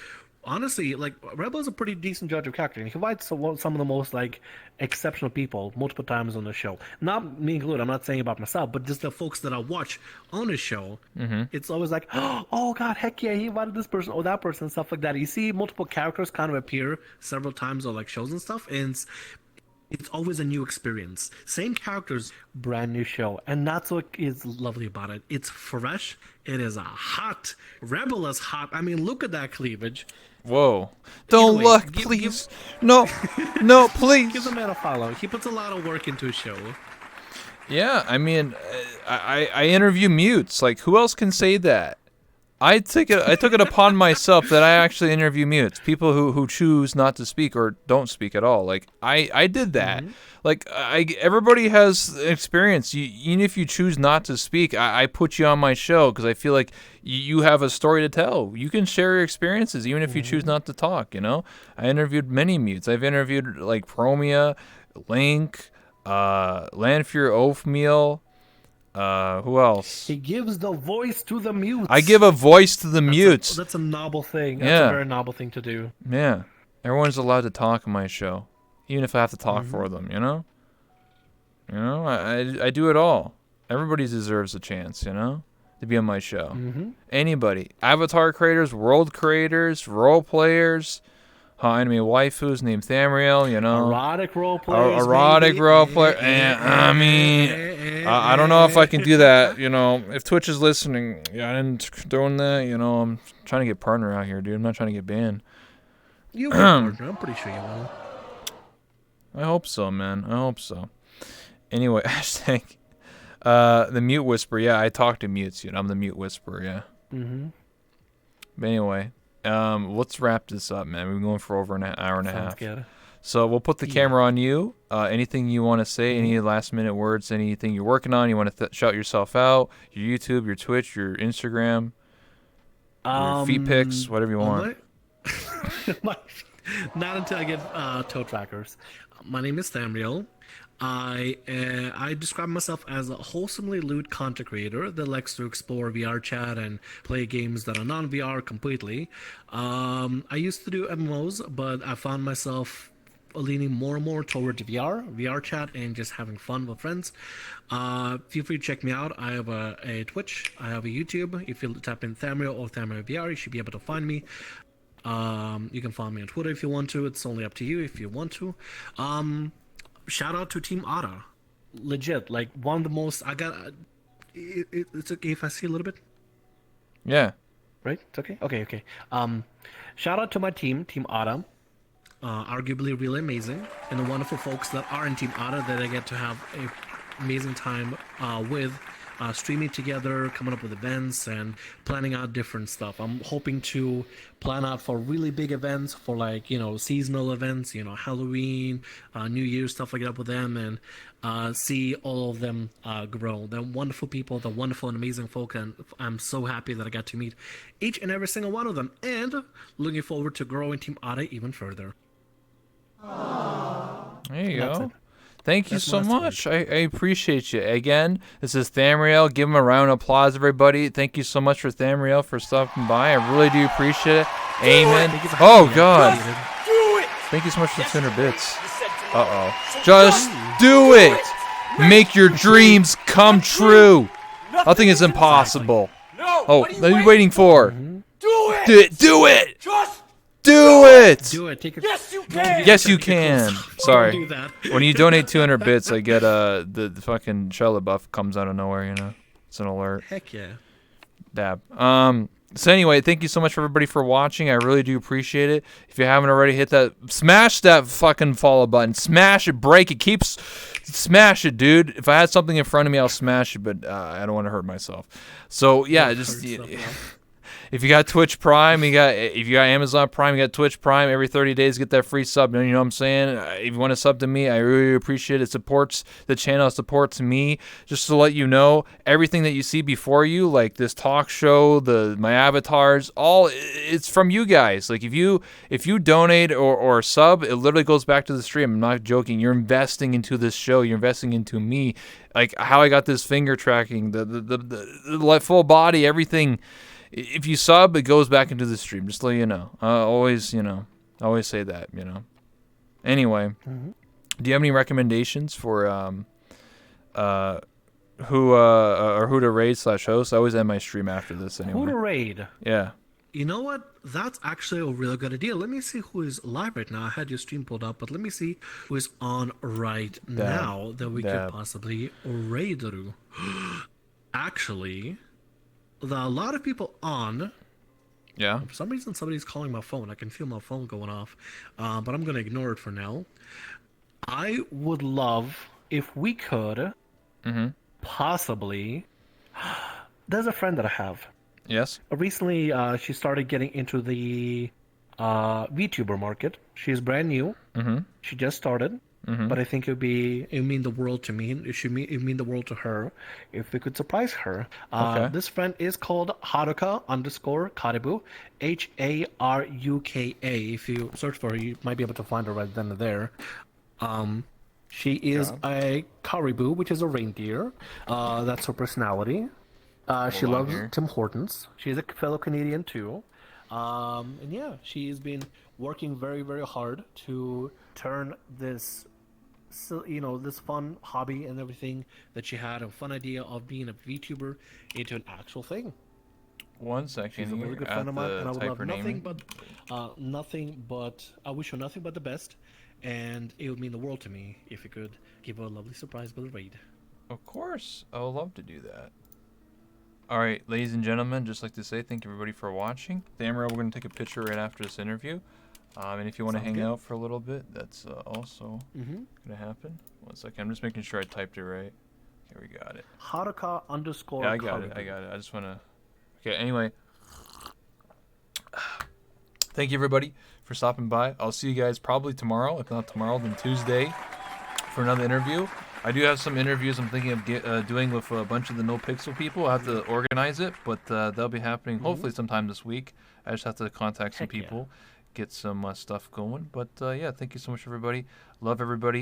honestly, like, Rebel is a pretty decent judge of character. He invites some of the most, like, exceptional people multiple times on the show. Not me included. I'm not saying about myself, but just the folks that I watch on his show. It's always like, oh god, heck yeah, he invited this person or that person, stuff like that. You see multiple characters kind of appear several times on, like, shows and stuff, and it's always a new experience. Same characters, brand new show, and that's what is lovely about it. It's fresh. It is a hot. Rebel is hot. I mean, look at that cleavage. Whoa. Don't Anyway, look, please. No, please. Give the man a follow. He puts a lot of work into his show. Yeah, I mean, I interview mutes. Like, who else can say that? I took it upon myself that I actually interview mutes, people who choose not to speak or don't speak at all. Like, I did that. Like, everybody has experience. Even if you choose not to speak, I put you on my show because I feel like you have a story to tell. You can share your experiences even if you choose not to talk. I interviewed many mutes. I've interviewed like Promia, Link, Landfear Oathmeal. Who else? He gives the voice to the mutes. I give a voice to the mutes. That's a noble thing. That's a very noble thing to do. Yeah. Everyone's allowed to talk on my show. Even if I have to talk for them, I do it all. Everybody deserves a chance, to be on my show. Anybody. Avatar creators, world creators, role players, enemy waifus named Thamriyell, Erotic role players. Erotic role player. I mean, I don't know if I can do that, If Twitch is listening, I didn't doing that, I'm trying to get partner out here, dude. I'm not trying to get banned. You will, partner. I'm pretty sure you will. I hope so, man. I hope so. Anyway, hashtag the mute whisperer. Yeah, I talk to mutes. I'm the mute whisperer. Yeah. But anyway, let's wrap this up, man. We've been going for over an hour and a half. Good. So we'll put the camera on you. Anything you want to say? Any last minute words? Anything you're working on? You want to shout yourself out? Your YouTube, your Twitch, your Instagram, your feet pics, whatever you want. Not until I get toe trackers. My name is Thamriyell. I describe myself as a wholesomely lewd content creator that likes to explore VR chat and play games that are non-VR completely. I used to do MMOs, but I found myself leaning more and more towards VR chat, and just having fun with friends. Feel free to check me out. I have a Twitch. I have a YouTube. If you tap in Thamriyell or Thamriyell VR, you should be able to find me. You can follow me on Twitter if you want to. It's only up to you if you want to. Shout out to Team Ada. Legit, like, one of the most... it's okay if I see a little bit. Yeah. Right? It's okay? Okay. Shout out to my team, Team Autumn. Arguably really amazing, and the wonderful folks that are in Team Ada that I get to have a amazing time with, streaming together, coming up with events, and planning out different stuff. I'm hoping to plan out for really big events, for like, seasonal events, Halloween, New Year's, stuff like that with them, and see all of them grow. They're wonderful people, they're wonderful and amazing folk, and I'm so happy that I got to meet each and every single one of them, and looking forward to growing Team Ada even further. There you That's go. it. Thank you That's so my much. I appreciate you. Again, this is Thamriyell. Give him a round of applause, everybody. Thank you so much for Thamriyell for stopping by. I really do appreciate it. Amen. Oh, God. Do it! Thank you so much for 200 bits. Uh-oh. Just do it. Make your dreams come true. Nothing is impossible. No! Oh, what are what are you waiting for? for? Do it! Do it. Do it. Just Do it. Do it. Take it. yes, you can. Yes, you can. Do Sorry. that. When you donate 200 bits, I get the fucking Charlotte buff comes out of nowhere, It's an alert. Heck yeah. Dab. So anyway, thank you so much for everybody for watching. I really do appreciate it. If you haven't already, smash that fucking follow button. Smash it, break it, smash it, dude. If I had something in front of me, I'll smash it, but I don't want to hurt myself. So yeah, if you got Twitch Prime, if you got Amazon Prime, you got Twitch Prime. Every 30 days, get that free sub. You know what I'm saying? If you want to sub to me, I really appreciate it. It supports the channel, it supports me. Just to let you know, everything that you see before you, like this talk show, my avatars, it's from you guys. Like if you donate or sub, it literally goes back to the stream. I'm not joking. You're investing into this show. You're investing into me. Like how I got this finger tracking, the full body, everything. If you sub, it goes back into the stream. Just to let you know. Always say that, Anyway, do you have any recommendations for who to raid /host? I always end my stream after this anyway. Who to raid? Yeah. You know what? That's actually a really good idea. Let me see who is live right now. I had your stream pulled up, but let me see who is on right now that we could possibly raid through. Actually, there are a lot of people on. Yeah. For some reason, somebody's calling my phone. I can feel my phone going off, but I'm going to ignore it for now. I would love if we could possibly. There's a friend that I have. Yes. Recently, she started getting into the VTuber market. She's brand new. She just started. But I think it mean the world to me. It mean the world to her if we could surprise her. Okay. This friend is called Haruka_Karibu, Haruka. If you search for her, you might be able to find her right then and there. She is a Caribou, which is a reindeer. That's her personality. She loves Tim Hortons. She's a fellow Canadian too. And yeah, she's been working very, very hard to turn this, this fun hobby and everything that she had, a fun idea of being a VTuber, into an actual thing. 1 second. She's a really good friend of mine, and I would love nothing but I wish her nothing but the best, and it would mean the world to me if you could give her a lovely surprise with a raid. Of course, I would love to do that. All right, ladies and gentlemen, just like to say thank you everybody for watching. Thamriyell, we're going to take a picture right after this interview. And if you want to hang out for a little bit, that's also going to happen. 1 second, I'm just making sure I typed it right. Okay, we got it. Haruka_. Yeah, I got it. I just want to... Okay, anyway. Thank you everybody for stopping by. I'll see you guys probably tomorrow. If not tomorrow, then Tuesday for another interview. I do have some interviews I'm thinking of doing with a bunch of the No Pixel people. I have to organize it, but they'll be happening hopefully sometime this week. I just have to contact some people, get some stuff going. But yeah, thank you so much, everybody. Love everybody.